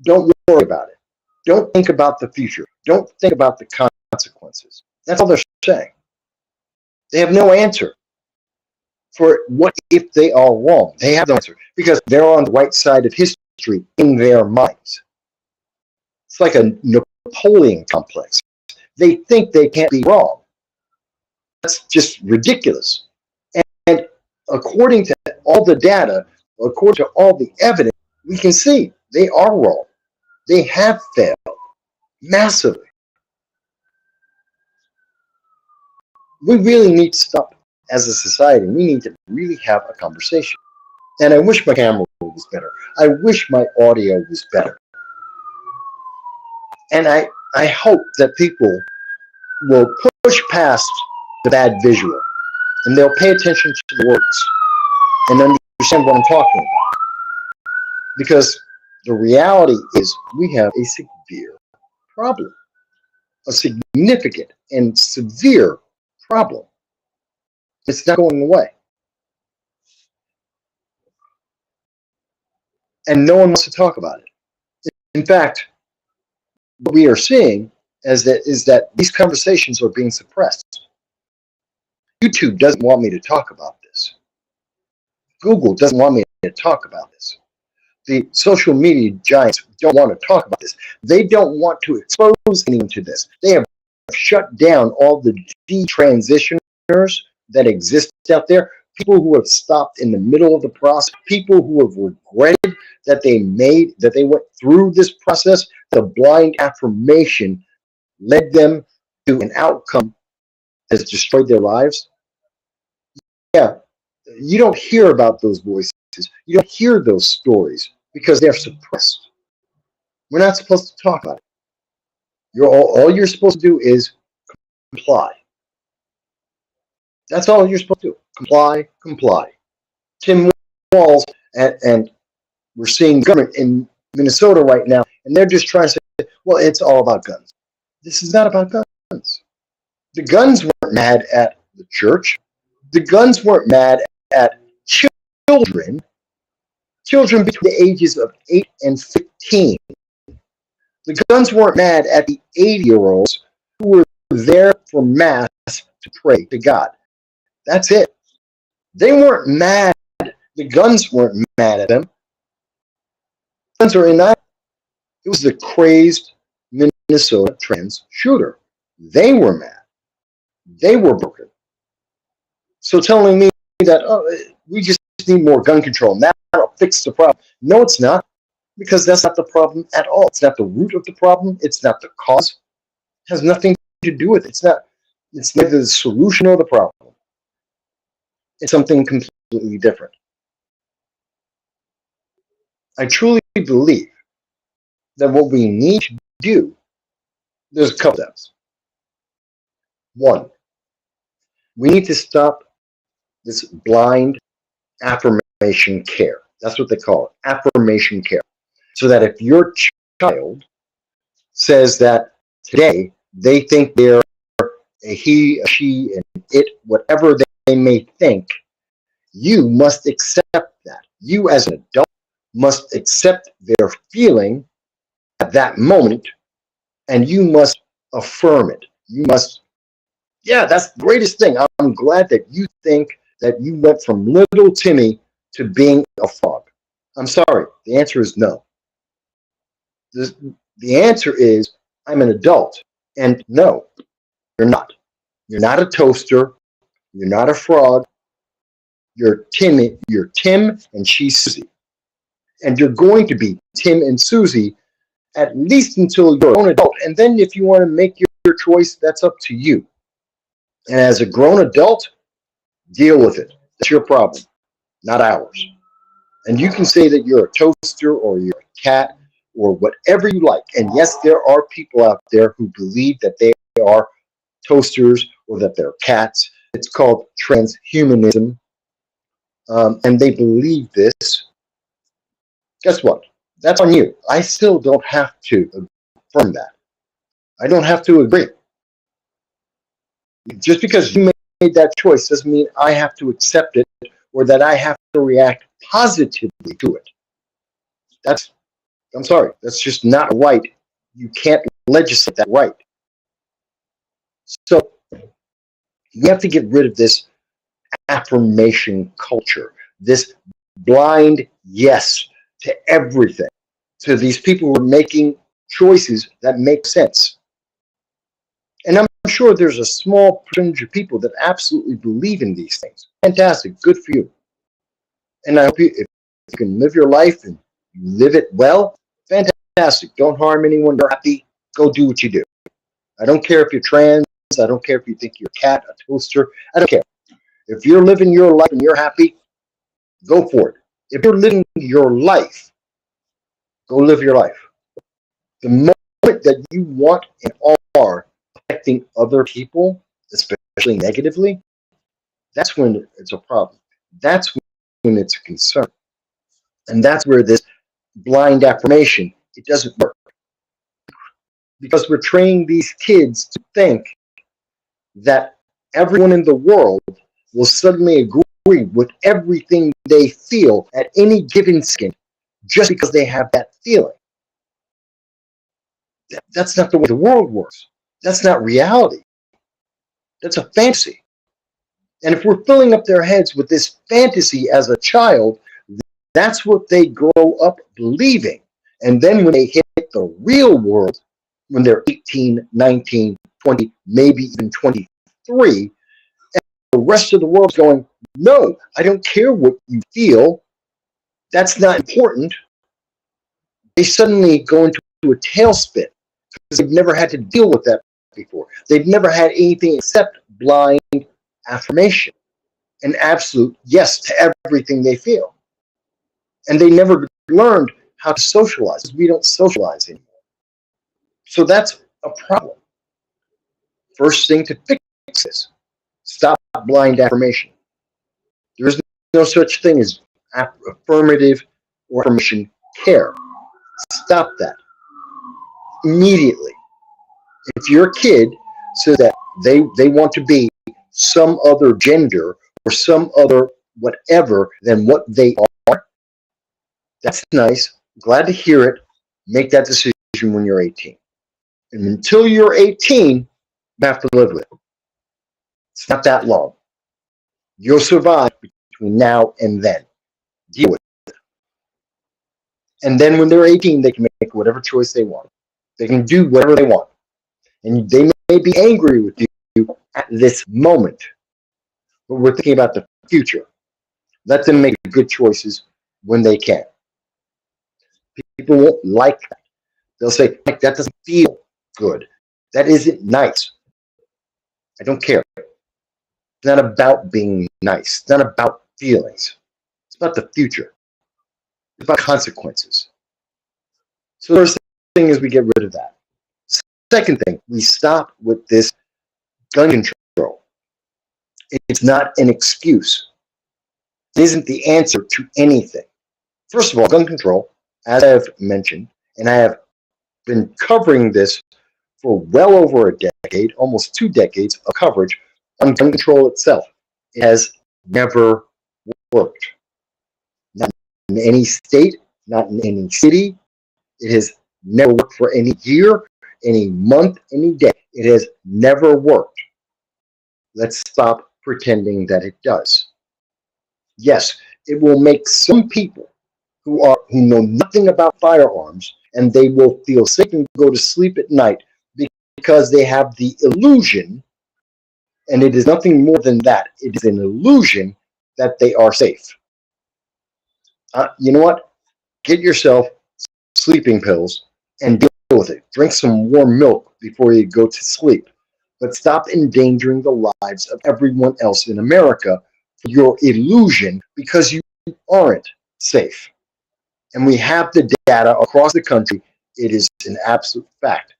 Don't worry about it. Don't think about the future. Don't think about the consequences. That's all they're saying. They have no answer for what if they are wrong. They have no answer because they're on the right side of history in their minds. It's like a Napoleon complex. They think they can't be wrong. That's just ridiculous. And according to all the data, according to all the evidence, we can see they are wrong. They have failed massively. We really need to stop as a society. We need to really have a conversation. And I wish my camera was better. I wish my audio was better. And I hope that people will push past the bad visual and they'll pay attention to the words and understand what I'm talking about. Because the reality is we have a severe problem, a significant and severe problem. It's not going away. And no one wants to talk about it. In fact, what we are seeing is that these conversations are being suppressed. YouTube doesn't want me to talk about this. Google doesn't want me to talk about this. The social media giants don't want to talk about this. They don't want to expose anyone to this. They have shut down all the detransitioners that exist out there, people who have stopped in the middle of the process, people who have regretted that they went through this process. The blind affirmation led them to an outcome that has destroyed their lives. Yeah, you don't hear about those voices. You don't hear those stories because they're suppressed. We're not supposed to talk about it. All you're supposed to do is comply. That's all you're supposed to do. Comply, comply. Tim Walz, and we're seeing government in Minnesota right now, and they're just trying to say, well, it's all about guns. This is not about guns. The guns weren't mad at the church. The guns weren't mad at children between the ages of 8 and 15. The guns weren't mad at the 80-year-olds who were there for mass to pray to God. That's it. They weren't mad. The guns weren't mad at them. The guns are in that. It was the crazed Minnesota trans shooter. They were mad. They were broken. So telling me that we just need more gun control, that'll fix the problem. No, it's not, because that's not the problem at all. It's not the root of the problem. It's not the cause. It has nothing to do with it. It's neither the solution or the problem. It's something completely different. I truly believe that what we need to do, there's a couple steps. One, we need to stop this blind affirmation care. That's what they call it, affirmation care. So that if your child says that today they think they're a he, a she, and it, whatever they may think, you must accept that. You as an adult must accept their feeling at that moment, and you must affirm it. You must, yeah, that's the greatest thing. I'm glad that you think that you went from little Timmy to being a frog. I'm sorry. The answer is no. The answer is I'm an adult. And no, you're not. You're not a toaster. You're not a frog. You're Timmy. You're Tim and she's Susie. And you're going to be Tim and Susie at least until you're an adult. And then if you want to make your choice, that's up to you. And as a grown adult, deal with it. That's your problem, not ours. And you can say that you're a toaster or you're a cat or whatever you like. And yes, there are people out there who believe that they are toasters or that they're cats. It's called transhumanism. And they believe this. Guess what? That's on you. I still don't have to affirm that. I don't have to agree. Just because you made that choice doesn't mean I have to accept it or that I have to react positively to it. That's, I'm sorry, that's just not right. You can't legislate that right. So we have to get rid of this affirmation culture, this blind yes to everything, to these people who are making choices that make sense. And I'm sure there's a small percentage of people that absolutely believe in these things. Fantastic, good for you. And I hope you, if you can live your life and live it well, fantastic. Don't harm anyone. You're happy. Go do what you do. I don't care if you're trans. I don't care if you think you're a cat, a toaster. I don't care. If you're living your life and you're happy, go for it. If you're living your life, go live your life. The moment that you want and are affecting other people, especially negatively, that's when it's a problem. That's when it's a concern. And that's where this blind affirmation, it doesn't work. Because we're training these kids to think that everyone in the world will suddenly agree with everything they feel at any given second just because they have that feeling. That's not the way the world works. That's not reality. That's a fantasy. And if we're filling up their heads with this fantasy as a child, that's what they grow up believing. And then when they hit the real world, when they're 18, 19, 20, maybe even 23, and the rest of the world's going, no, I don't care what you feel. That's not important. They suddenly go into a tailspin because they've never had to deal with that before. They've never had anything except blind affirmation, an absolute yes to everything they feel. And they never learned how to socialize because we don't socialize anymore. So that's a problem. First thing to fix this, stop blind affirmation. There is no such thing as affirmative or affirmation care. Stop that immediately. If your kid says that they want to be some other gender or some other whatever than what they are, that's nice. Glad to hear it. Make that decision when you're 18. And until you're 18, you have to live with it. It's not that long. You'll survive between now and then. Deal with it. And then when they're 18, they can make whatever choice they want. They can do whatever they want. And they may be angry with you at this moment, but we're thinking about the future. Let them make good choices when they can. People won't like that. They'll say, that doesn't feel good. That isn't nice. I don't care. It's not about being nice. It's not about feelings. It's about the future. It's about consequences. So the first thing is we get rid of that. Second thing, we stop with this gun control. It's not an excuse. It isn't the answer to anything. First of all, gun control, as I have mentioned, and I have been covering this for well over a decade, almost 2 decades of coverage on gun control itself. It has never worked. Not in any state, not in any city. It has never worked for any year, any month, any day. It has never worked. Let's stop pretending that it does. Yes, it will make some people who know nothing about firearms, and they will feel safe and go to sleep at night because they have the illusion, and it is nothing more than that. It is an illusion that they are safe. You know what? Get yourself sleeping pills and deal with it. Drink some warm milk before you go to sleep. But stop endangering the lives of everyone else in America for your illusion because you aren't safe. And we have the data across the country. It is an absolute fact.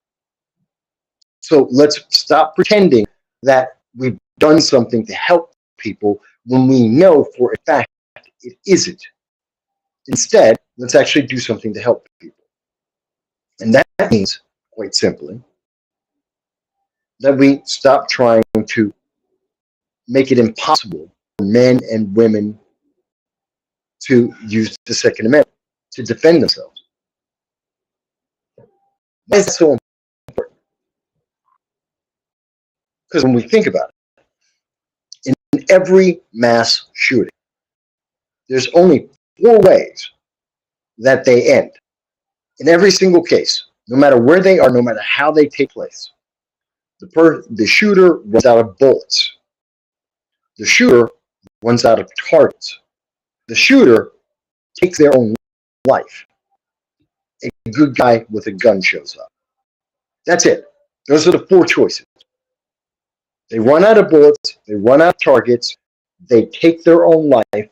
So let's stop pretending that we've done something to help people when we know for a fact it isn't. Instead, let's actually do something to help people. And that means, quite simply, that we stop trying to make it impossible for men and women to use the Second Amendment to defend themselves. Why is that so important? Because when we think about it, in every mass shooting, there's only four ways that they end. In every single case, no matter where they are, no matter how they take place, the shooter runs out of bullets. The shooter runs out of targets. The shooter takes their own life. A good guy with a gun shows up. That's it. Those are the four choices. They run out of bullets, they run out of targets, they take their own life,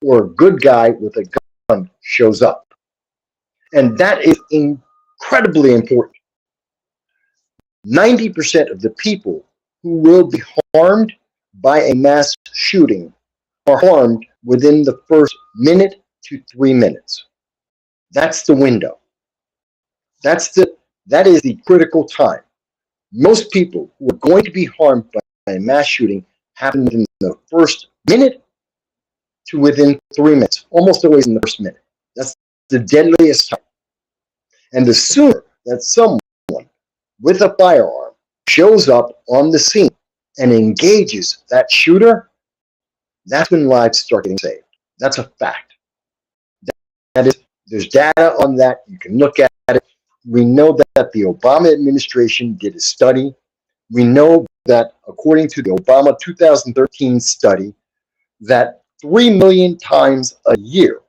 or a good guy with a gun shows up. And that is incredibly important. 90% of the people who will be harmed by a mass shooting are harmed within the first minute to 3 minutes. That's the window. That is the critical time. Most people who are going to be harmed by a mass shooting happen in the first minute to within 3 minutes, almost always in the first minute. That's the deadliest time. And the sooner that someone with a firearm shows up on the scene and engages that shooter, that's when lives start getting saved. That's a fact. There's data on that. You can look at it. We know that the Obama administration did a study. We know that according to the Obama 2013 study, that 3 million times a year,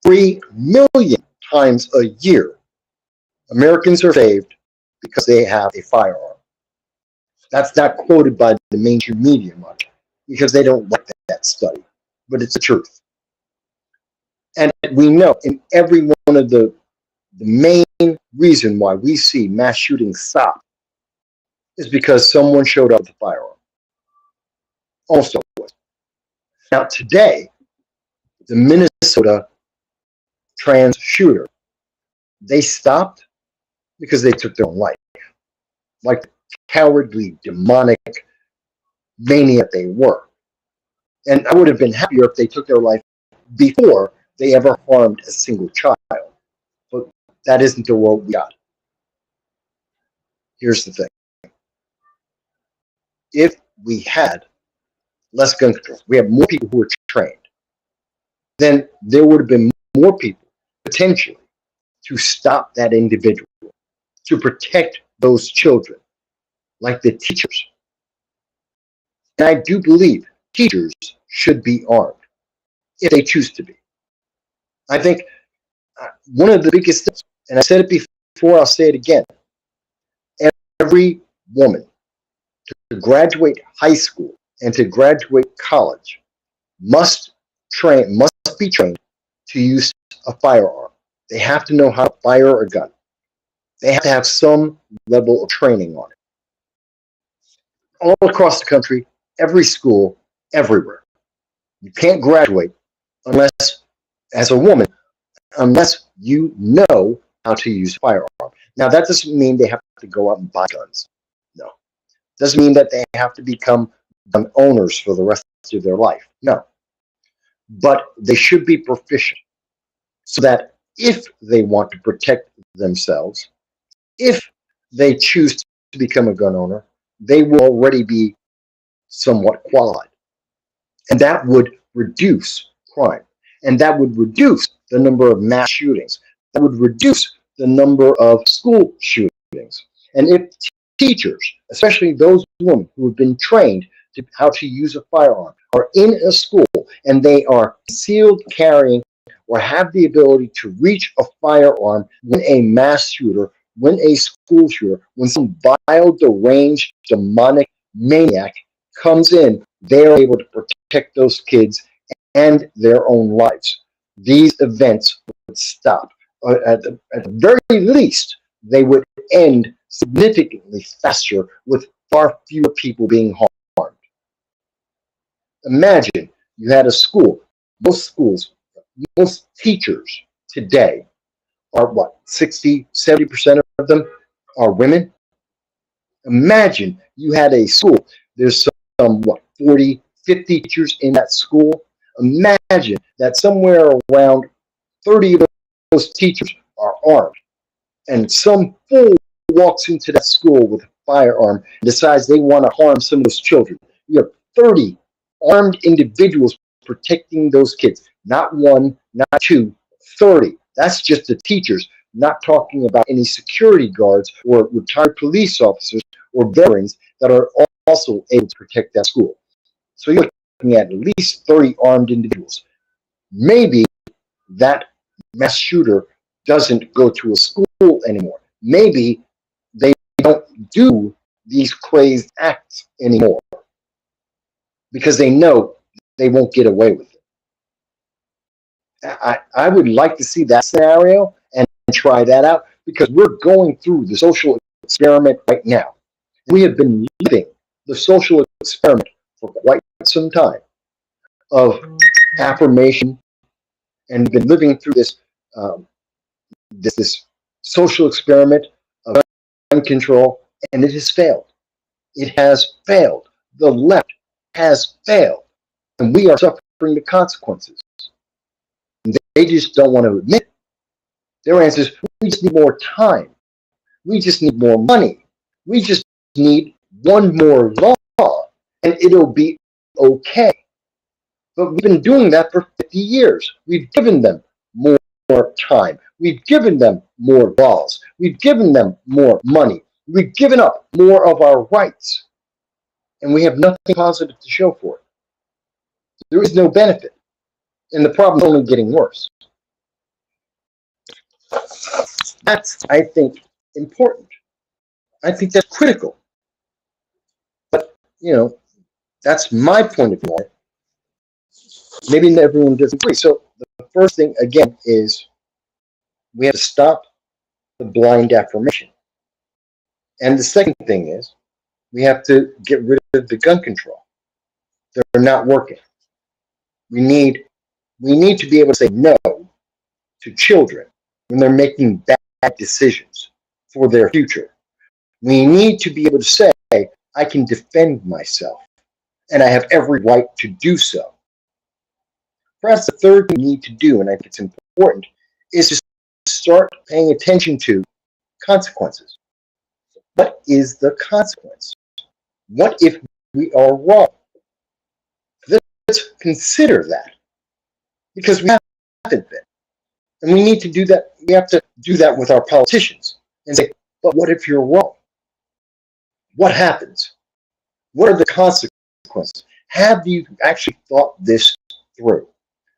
3 million times a year, Americans are saved because they have a firearm. That's not quoted by the mainstream media much because they don't like that study, but it's the truth. And we know in every one of the main reason why we see mass shootings stop is because someone showed up with a firearm. Almost always. Now today, the Minnesota trans shooter, they stopped because they took their own life. Like the cowardly, demonic maniac they were. And I would have been happier if they took their life before they ever harmed a single child. But that isn't the world we got. Here's the thing. If we had less gun control, we had more people who were trained, then there would have been more people potentially to stop that individual, to protect those children, like the teachers. And I do believe teachers should be armed if they choose to be. I think one of the biggest things, and I said it before, I'll say it again, every woman to graduate high school and to graduate college must be trained to use a firearm. They have to know how to fire a gun. They have to have some level of training on it. All across the country, every school, everywhere. You can't graduate unless, as a woman, unless you know how to use a firearm. Now, that doesn't mean they have to go out and buy guns. No. It doesn't mean that they have to become gun owners for the rest of their life. No. But they should be proficient so that if they want to protect themselves, if they choose to become a gun owner, they will already be somewhat qualified. And that would reduce crime. And that would reduce the number of mass shootings. That would reduce the number of school shootings. And if teachers, especially those women who have been trained to how to use a firearm, are in a school and they are concealed carrying or have the ability to reach a firearm when a mass shooter, when a school shooter, when some vile, deranged, demonic maniac comes in, they are able to protect those kids and their own lives. These events would stop. At the very least, they would end significantly faster with far fewer people being harmed. Imagine you had a school, most schools, most teachers today are what, 60, 70% of them are women. Imagine you had a school, there's some, what, 40, 50 teachers in that school. Imagine that somewhere around 30 of those teachers are armed, and some fool walks into that school with a firearm and decides they want to harm some of those children. You have 30 armed individuals protecting those kids. Not one, not two, 30. That's just the teachers, not talking about any security guards or retired police officers or veterans that are also able to protect that school. So you're looking at least 30 armed individuals. Maybe that mass shooter doesn't go to a school anymore. Maybe they don't do these crazed acts anymore because they know they won't get away with it. I would like to see that scenario and try that out, because we're going through the social experiment right now. We have been living the social experiment for quite some time of affirmation, and been living through this social experiment of gun control, and it has failed. It has failed. The left has failed, and we are suffering the consequences. And they just don't want to admit it. Their answer is, we just need more time. We just need more money. We just need one more law, and it'll be okay. But we've been doing that for 50 years. We've given them more time. We've given them more laws. We've given them more money. We've given up more of our rights. And we have nothing positive to show for it. There is no benefit. And the problem is only getting worse. That's, I think, important. I think that's critical. But, that's my point of view. Maybe everyone doesn't agree. So the first thing, again, is we have to stop the blind affirmation. And the second thing is we have to get rid of the gun control. They're not working. We need to be able to say no to children when they're making bad decisions for their future. We need to be able to say, I can defend myself, and I have every right to do so. Perhaps the third thing we need to do, and I think it's important, is to start paying attention to consequences. What is the consequence? What if we are wrong? Let's consider that, because we haven't been. And we need to do that. We have to do that with our politicians and say, but what if you're wrong? What happens? What are the consequences? Have you actually thought this through?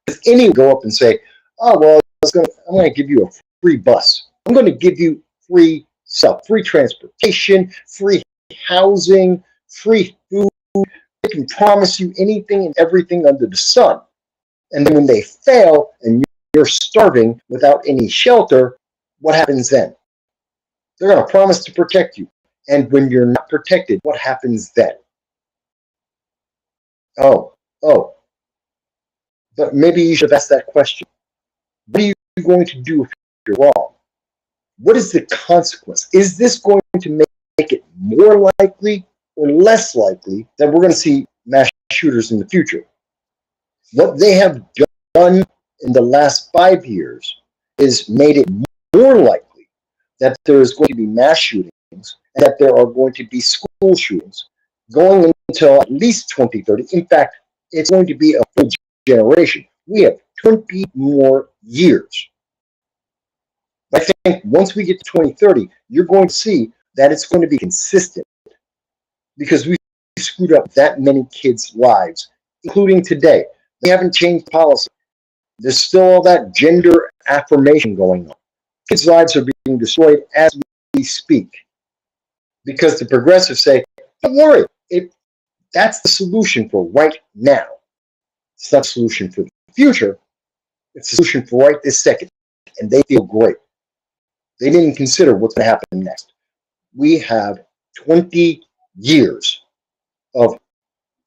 Does anyone go up and say, oh, well, I'm going to give you a free bus. I'm going to give you free stuff, free transportation, free housing, free food. They can promise you anything and everything under the sun. And then when they fail and you're starving without any shelter, what happens then? They're going to promise to protect you. And when you're not protected, what happens then? Oh. But maybe you should ask that question. What are you going to do if you're wrong? What is the consequence? Is this going to make it more likely or less likely that we're going to see mass shooters in the future? What they have done in the last 5 years is made it more likely that there is going to be mass shootings and that there are going to be school shootings going until at least 2030. In fact, it's going to be a full generation. We have 20 more years. I think once we get to 2030, you're going to see that it's going to be consistent, because we've screwed up that many kids' lives, including today. We haven't changed policy. There's still all that gender affirmation going on. Kids' lives are being destroyed as we speak, because the progressives say, don't worry, that's the solution for right now. It's not a solution for the future. It's a solution for right this second. And they feel great. They didn't consider what's going to happen next. We have 20 years of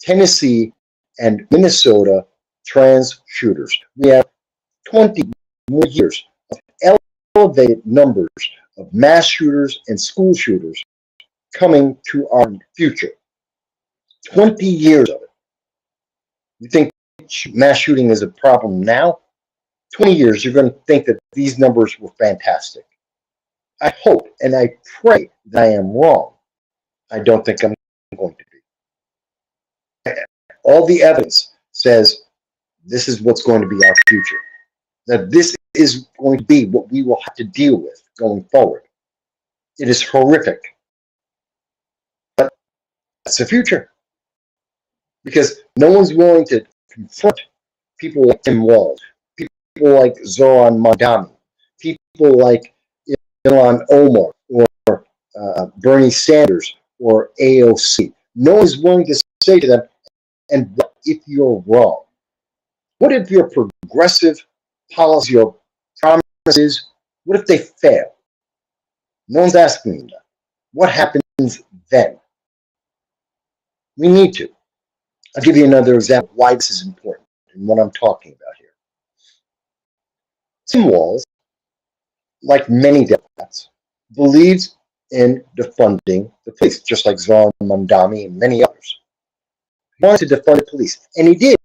Tennessee and Minnesota trans shooters. We have 20 more years of elevated numbers of mass shooters and school shooters coming to our future. 20 years of it. You think mass shooting is a problem now? 20 years, you're going to think that these numbers were fantastic. I hope and I pray that I am wrong. I don't think I'm going to be. All the evidence says this is what's going to be our future. That this is going to be what we will have to deal with going forward. It is horrific. But that's the future. Because no one's willing to confront people like Tim Walz, people like Zoran Mandami, people like Ilhan Omar or Bernie Sanders or AOC. No one's willing to say to them, and what if you're wrong? What if your progressive policy or promises, what if they fail? No one's asking that. What happens then? We need to. I'll give you another example of why this is important and what I'm talking about here. Tim Walz, like many Democrats, believes in defunding the police, just like Zoran Mandami and many others. He wanted to defund the police, and he did.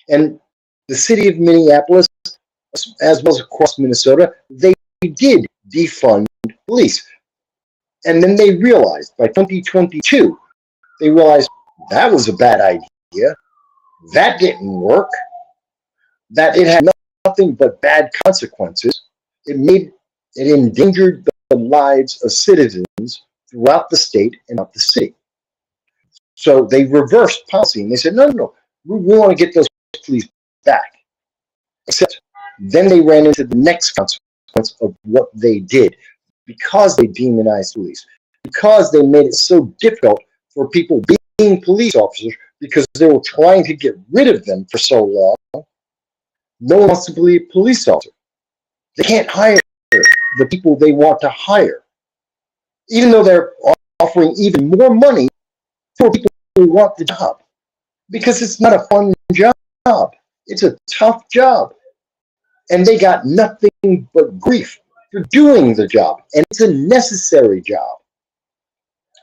And the city of Minneapolis, as well as across Minnesota, they did defund police. And then they realized by 2022, they realized that was a bad idea. That didn't work. That it had nothing but bad consequences. It endangered the lives of citizens throughout the state and throughout the city. So they reversed policy and they said, no, we want to get those police back. Except then they ran into the next consequence of what they did because they demonized police, because they made it so difficult for people being police officers because they were trying to get rid of them for so long. No one wants to be a police officer. They can't hire the people they want to hire, even though they're offering even more money for people who want the job, because it's not a fun job. It's a tough job. And they got nothing but grief for doing the job. And it's a necessary job.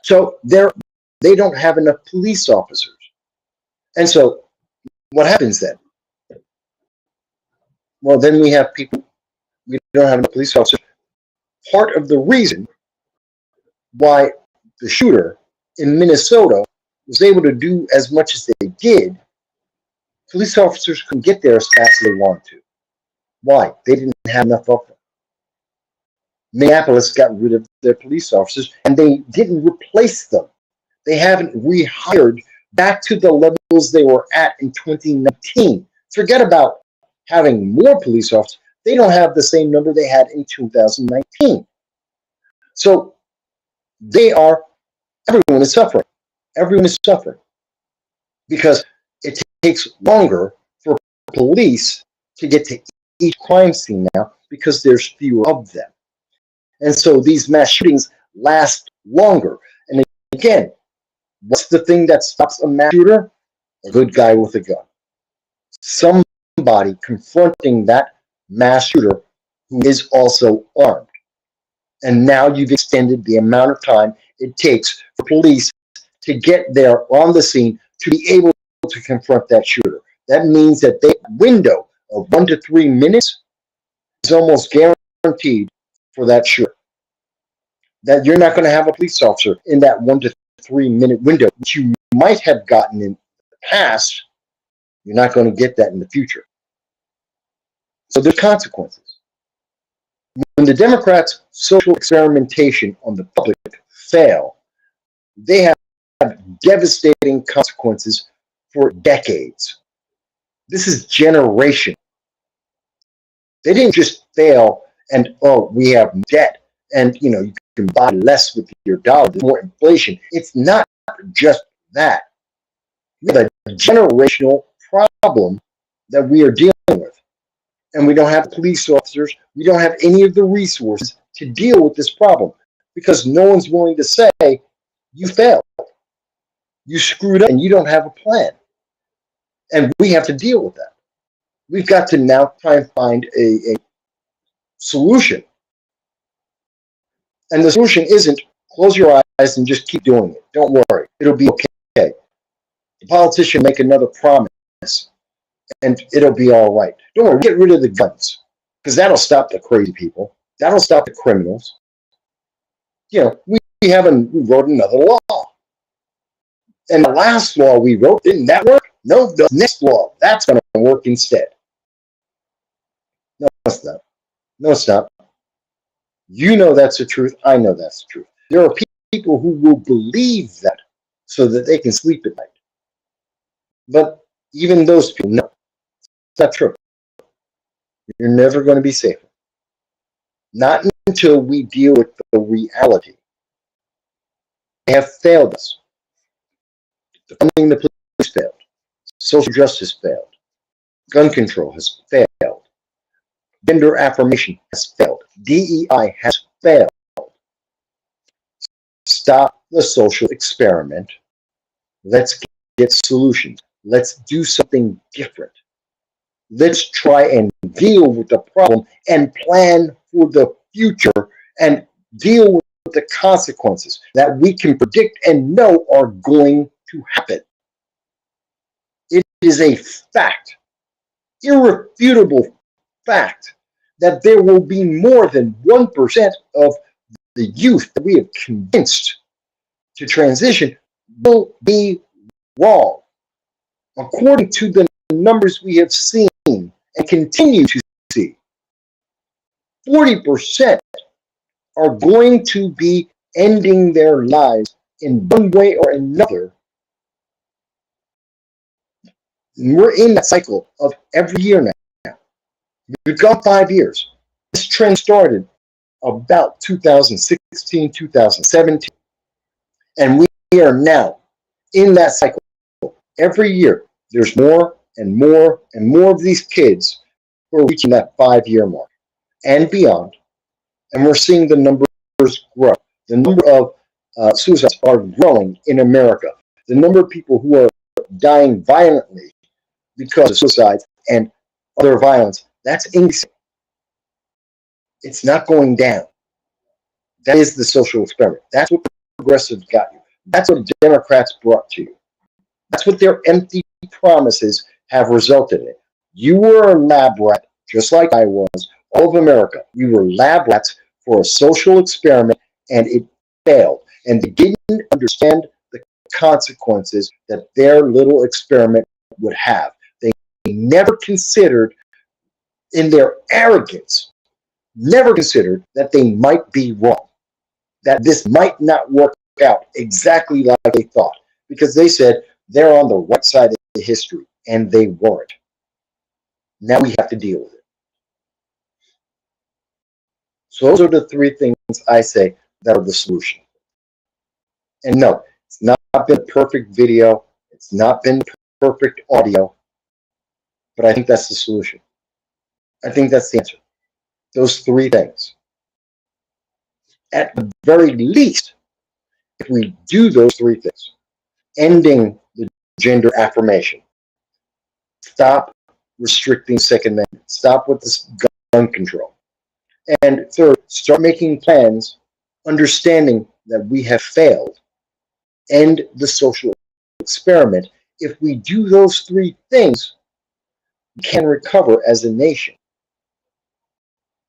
So they don't have enough police officers. And so what happens then? Well, then we have people, we don't have enough police officers. Part of the reason why the shooter in Minnesota was able to do as much as they did, police officers couldn't get there as fast as they wanted to. Why? They didn't have enough of them. Minneapolis got rid of their police officers and they didn't replace them. They haven't rehired back to the levels they were at in 2019. Forget about having more police officers. They don't have the same number they had in 2019. So everyone is suffering. Everyone is suffering because it takes longer for police to get to each crime scene now because there's fewer of them. And so these mass shootings last longer. And again, what's the thing that stops a mass shooter? A good guy with a gun. Somebody confronting that mass shooter who is also armed. And now you've extended the amount of time it takes for police to get there on the scene to be able to confront that shooter. That means that the window of 1 to 3 minutes is almost guaranteed for that shooter. That you're not going to have a police officer in that 1 to 3 minute window, which you might have gotten in the past. You're not going to get that in the future. So there's consequences. When the Democrats' social experimentation on the public fail, they have devastating consequences for decades. This is generation. They didn't just fail and, we have debt and, you can buy less with your dollar. There's more inflation. It's not just that. We have a generational problem that we are dealing with. And we don't have police officers. We don't have any of the resources to deal with this problem because no one's willing to say, you failed. You screwed up and you don't have a plan. And we have to deal with that. We've got to now try and find a solution. And the solution isn't close your eyes and just keep doing it. Don't worry, it'll be okay. The politician make another promise and it'll be all right. Don't worry, get rid of the guns because that'll stop the crazy people. That'll stop the criminals. You know, we wrote another law. And the last law we wrote, didn't that work? No, the next law, that's going to work instead. No, it's not. No, it's not. You know that's the truth. I know that's the truth. There are people who will believe that so that they can sleep at night. But even those people, no, it's not true. You're never going to be safe. Not until we deal with the reality. They have failed us. Defunding the police failed. Social justice failed. Gun control has failed. Gender affirmation has failed. DEI has failed. Stop the social experiment. Let's get solutions. Let's do something different. Let's try and deal with the problem and plan for the future and deal with the consequences that we can predict and know are going to happen. It is a fact, irrefutable fact, that there will be more than 1% of the youth that we have convinced to transition will be wrong. According to the numbers we have seen and continue to see, 40% are going to be ending their lives in one way or another. And we're in that cycle of every year now. We've gone 5 years. This trend started about 2016, 2017. And we are now in that cycle. Every year, there's more and more and more of these kids who are reaching that 5-year mark and beyond. And we're seeing the numbers grow. The number of suicides are growing in America. The number of people who are dying violently because of suicides and other violence, that's increasing. It's not going down. That is the social experiment. That's what progressives got you. That's what Democrats brought to you. That's what their empty promises have resulted in. You were a lab rat, just like I was, all of America. We were lab rats for a social experiment, and it failed. And they didn't understand the consequences that their little experiment would have. They never considered, in their arrogance, never considered that they might be wrong, that this might not work out exactly like they thought, because they said they're on the right side of history, and they weren't. Now we have to deal with it. So those are the 3 things I say that are the solution. And no, it's not been a perfect video. It's not been perfect audio. But I think that's the solution. I think that's the answer. Those 3 things. At the very least, if we do those 3 things, ending the gender affirmation, stop restricting Second Amendment, stop with this gun control, and third, start making plans, understanding that we have failed, end the social experiment. If we do those 3 things, we can recover as a nation.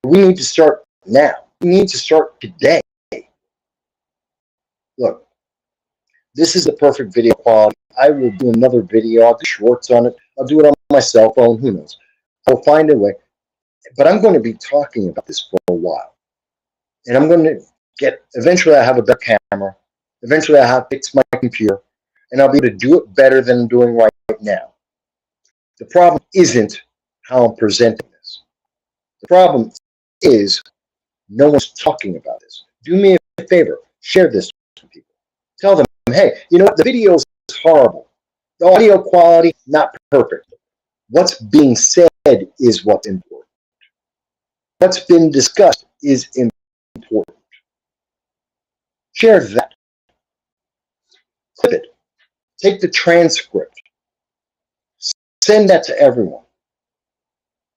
We need to start now. We need to start today. Look, this is the perfect video quality. I will do another video. I'll do shorts on it. I'll do it on my cell phone. Who knows? I'll find a way. But I'm going to be talking about this for a while. And I'm going to eventually I have a better camera. Eventually I have to fix my computer. And I'll be able to do it better than I'm doing right now. The problem isn't how I'm presenting this. The problem is no one's talking about this. Do me a favor. Share this with people. Tell them, hey, you know what? The video is horrible. The audio quality, not perfect. What's being said is what's important. What's been discussed is important. Share that. Clip it. Take the transcript. Send that to everyone.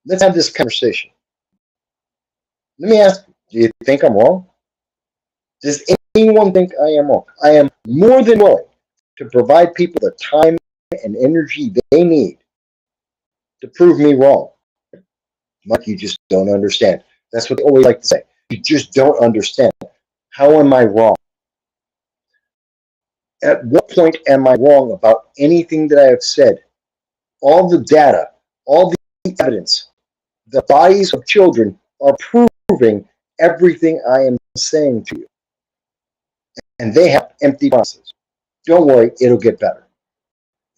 Let's have this conversation. Let me ask you, do you think I'm wrong? Does anyone think I am wrong? I am more than willing to provide people the time and energy they need to prove me wrong. Mike, you just don't understand. That's what they always like to say. You just don't understand. How am I wrong? At what point am I wrong about anything that I have said? All the data, all the evidence, the bodies of children are proving everything I am saying to you. And they have empty promises. Don't worry, it'll get better.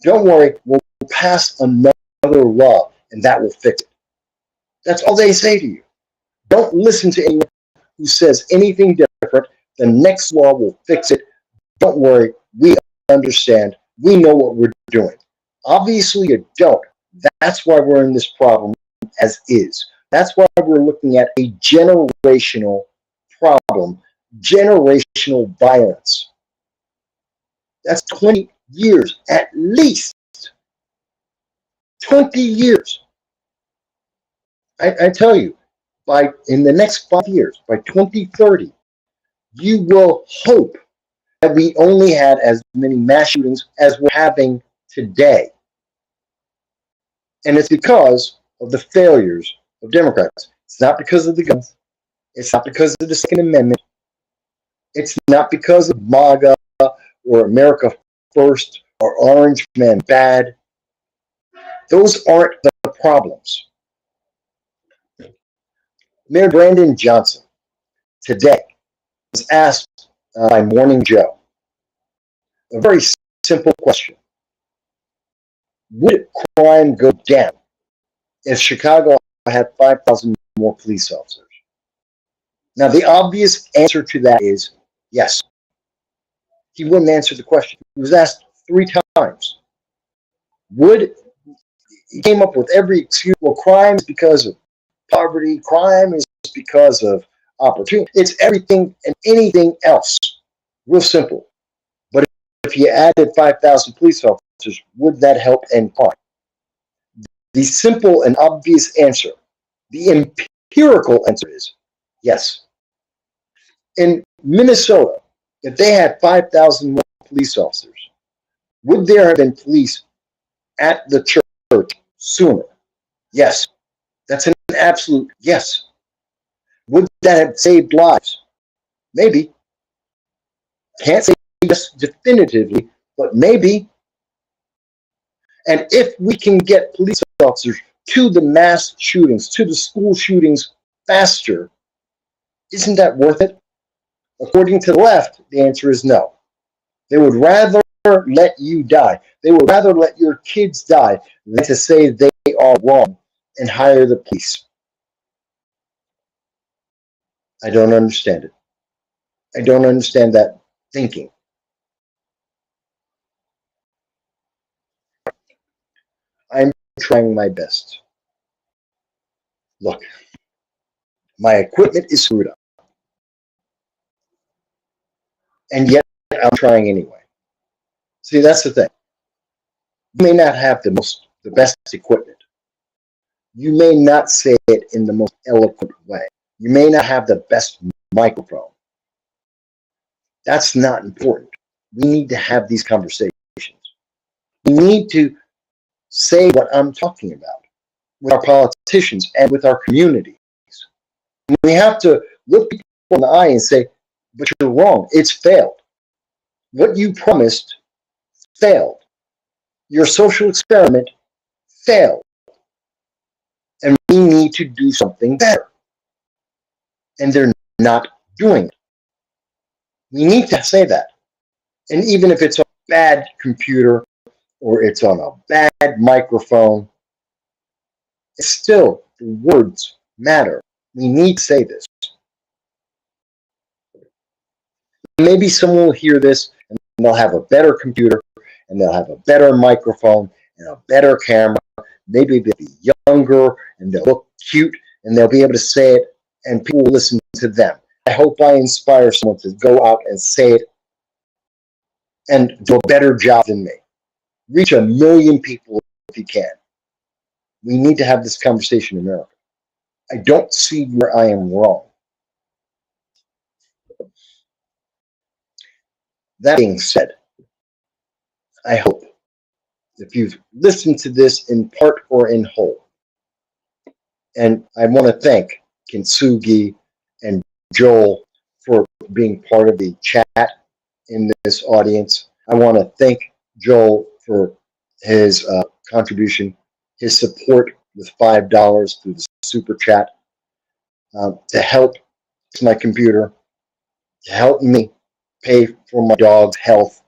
Don't worry, we'll pass another law and that will fix it. That's all they say to you. Don't listen to anyone who says anything different. The next law will fix it. Don't worry, we understand. We know what we're doing. Obviously, you don't. That's why we're in this problem as is. That's why we're looking at a generational problem, generational violence. That's 20 years, at least 20 years. I tell you, in the next 5 years, by 2030, you will hope that we only had as many mass shootings as we're having today. And it's because of the failures of Democrats. It's not because of the guns. It's not because of the Second Amendment. It's not because of MAGA or America First or Orange Man Bad. Those aren't the problems. Mayor Brandon Johnson today was asked by Morning Joe a very simple question. Would crime go down if Chicago had 5,000 more police officers? Now, the obvious answer to that is yes. He wouldn't answer the question. He was asked 3 times. He came up with every excuse. Well, crime is because of poverty. Crime is because of opportunity. It's everything and anything else. Real simple. But if you added 5,000 police officers, would that help end crime? The simple and obvious answer, the empirical answer is yes. In Minnesota, if they had 5,000 more police officers, would there have been police at the church sooner? Yes. That's an absolute yes. Would that have saved lives? Maybe. Can't say yes definitively, but maybe. And if we can get police officers to the mass shootings, to the school shootings faster, isn't that worth it? According to the left, the answer is no. They would rather let you die. They would rather let your kids die than to say they are wrong and hire the police. I don't understand it. I don't understand that thinking. I'm trying my best. Look, my equipment is screwed up. And yet I'm trying anyway. See, that's the thing. You may not have the best equipment. You may not say it in the most eloquent way. You may not have the best microphone. That's not important. We need to have these conversations. We need to say what I'm talking about with our politicians and with our communities. We have to look people in the eye and say, but you're wrong. It's failed. What you promised failed. Your social experiment failed. And we need to do something better. And they're not doing it. We need to say that. And even if it's a bad computer or it's on a bad microphone, still, the words matter. We need to say this. Maybe someone will hear this and they'll have a better computer and they'll have a better microphone and a better camera. Maybe they'll be younger and they'll look cute and they'll be able to say it and people will listen to them. I hope I inspire someone to go out and say it and do a better job than me. Reach 1 million people if you can. We need to have this conversation in America. I don't see where I am wrong. That being said, I hope if you've listened to this in part or in whole, and I want to thank Kintsugi and Joel for being part of the chat in this audience. I want to thank Joel for his contribution, his support with $5 through the super chat to help my computer, to help me pay for my dog's health,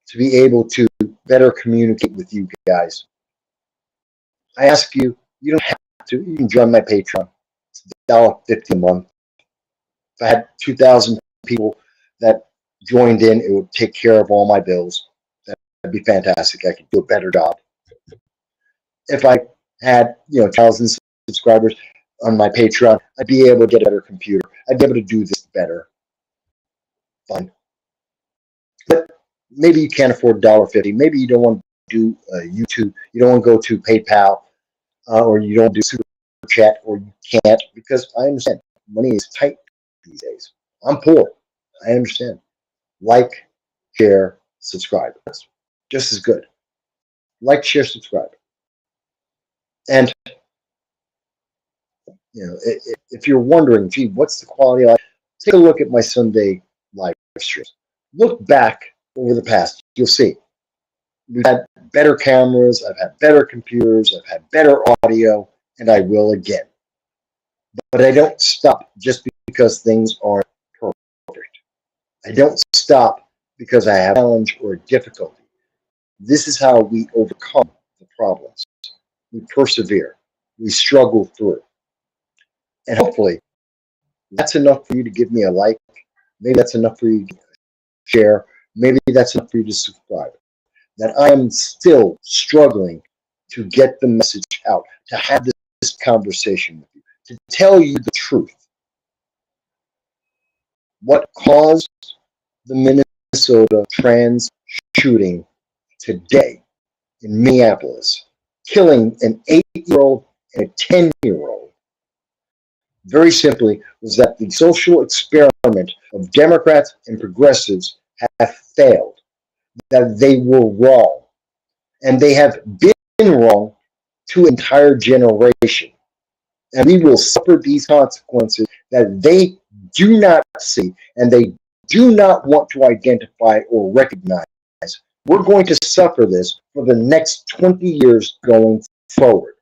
to be able to better communicate with you guys. I ask you, you don't have to, you can join my Patreon. It's $1.50 a month. If I had 2,000 people that joined in, it would take care of all my bills. That'd be fantastic. I could do a better job. If I had, thousands of subscribers on my Patreon, I'd be able to get a better computer. I'd be able to do this better. Fine. But maybe you can't afford $1.50. Maybe you don't want to do YouTube. You don't want to go to PayPal, or you don't do super chat, or you can't, because I understand money is tight these days. I'm poor. I understand. Like, share, subscribe. That's just as good. Like, share, subscribe. And if you're wondering, gee, what's the quality of life? Take a look at my Sunday live streams. Look back over the past. You'll see. We've had better cameras. I've had better computers. I've had better audio, and I will again. But I don't stop just because things aren't perfect. I don't stop because I have a challenge or a difficulty. This is how we overcome the problems. We persevere. We struggle through. And hopefully, that's enough for you to give me a like. Maybe that's enough for you to share. Maybe that's enough for you to subscribe. That I am still struggling to get the message out, to have this conversation with you, to tell you the truth. What caused the Minnesota trans shooting today in Minneapolis, killing an 8-year-old and a 10-year-old, very simply, was that the social experiment of Democrats and progressives have failed, that they were wrong, and they have been wrong to an entire generation. And we will suffer these consequences that they do not see and they do not want to identify or recognize. We're going to suffer this for the next 20 years going forward.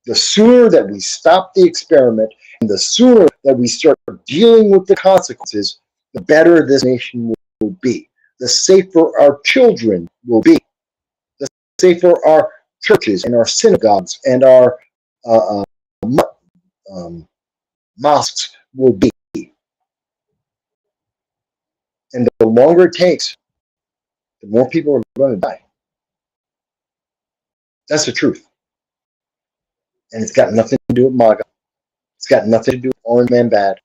The sooner that we stop the experiment and the sooner that we start dealing with the consequences, the better this nation will be. The safer our children will be. The safer our churches and our synagogues and our mosques will be. And the longer it takes, the more people are going to die. That's the truth. And it's got nothing to do with MAGA. It's got nothing to do with Orange Man Bad.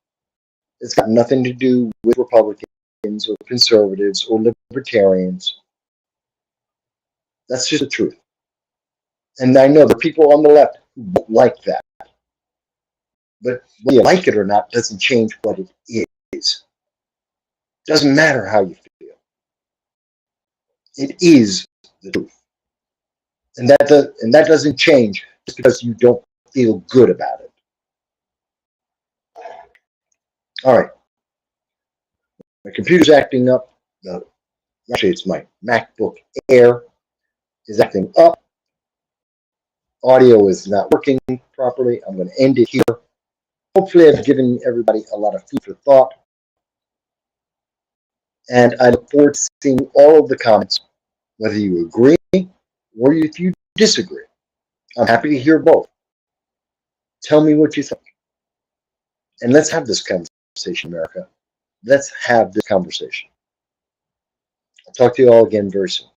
It's got nothing to do with Republicans or conservatives or libertarians. That's just the truth. And I know the people on the left who don't like that. But whether you like it or not doesn't change what it is. It doesn't matter how you feel. It is the truth. And that doesn't change just because you don't feel good about it. All right. My computer's acting up. Actually, it's my MacBook Air is acting up. Audio is not working properly. I'm going to end it here. Hopefully, I've given everybody a lot of food for thought. And I look forward to seeing all of the comments, whether you agree or if you disagree. I'm happy to hear both. Tell me what you think. And let's have this conversation, America. Let's have this conversation. I'll talk to you all again very soon.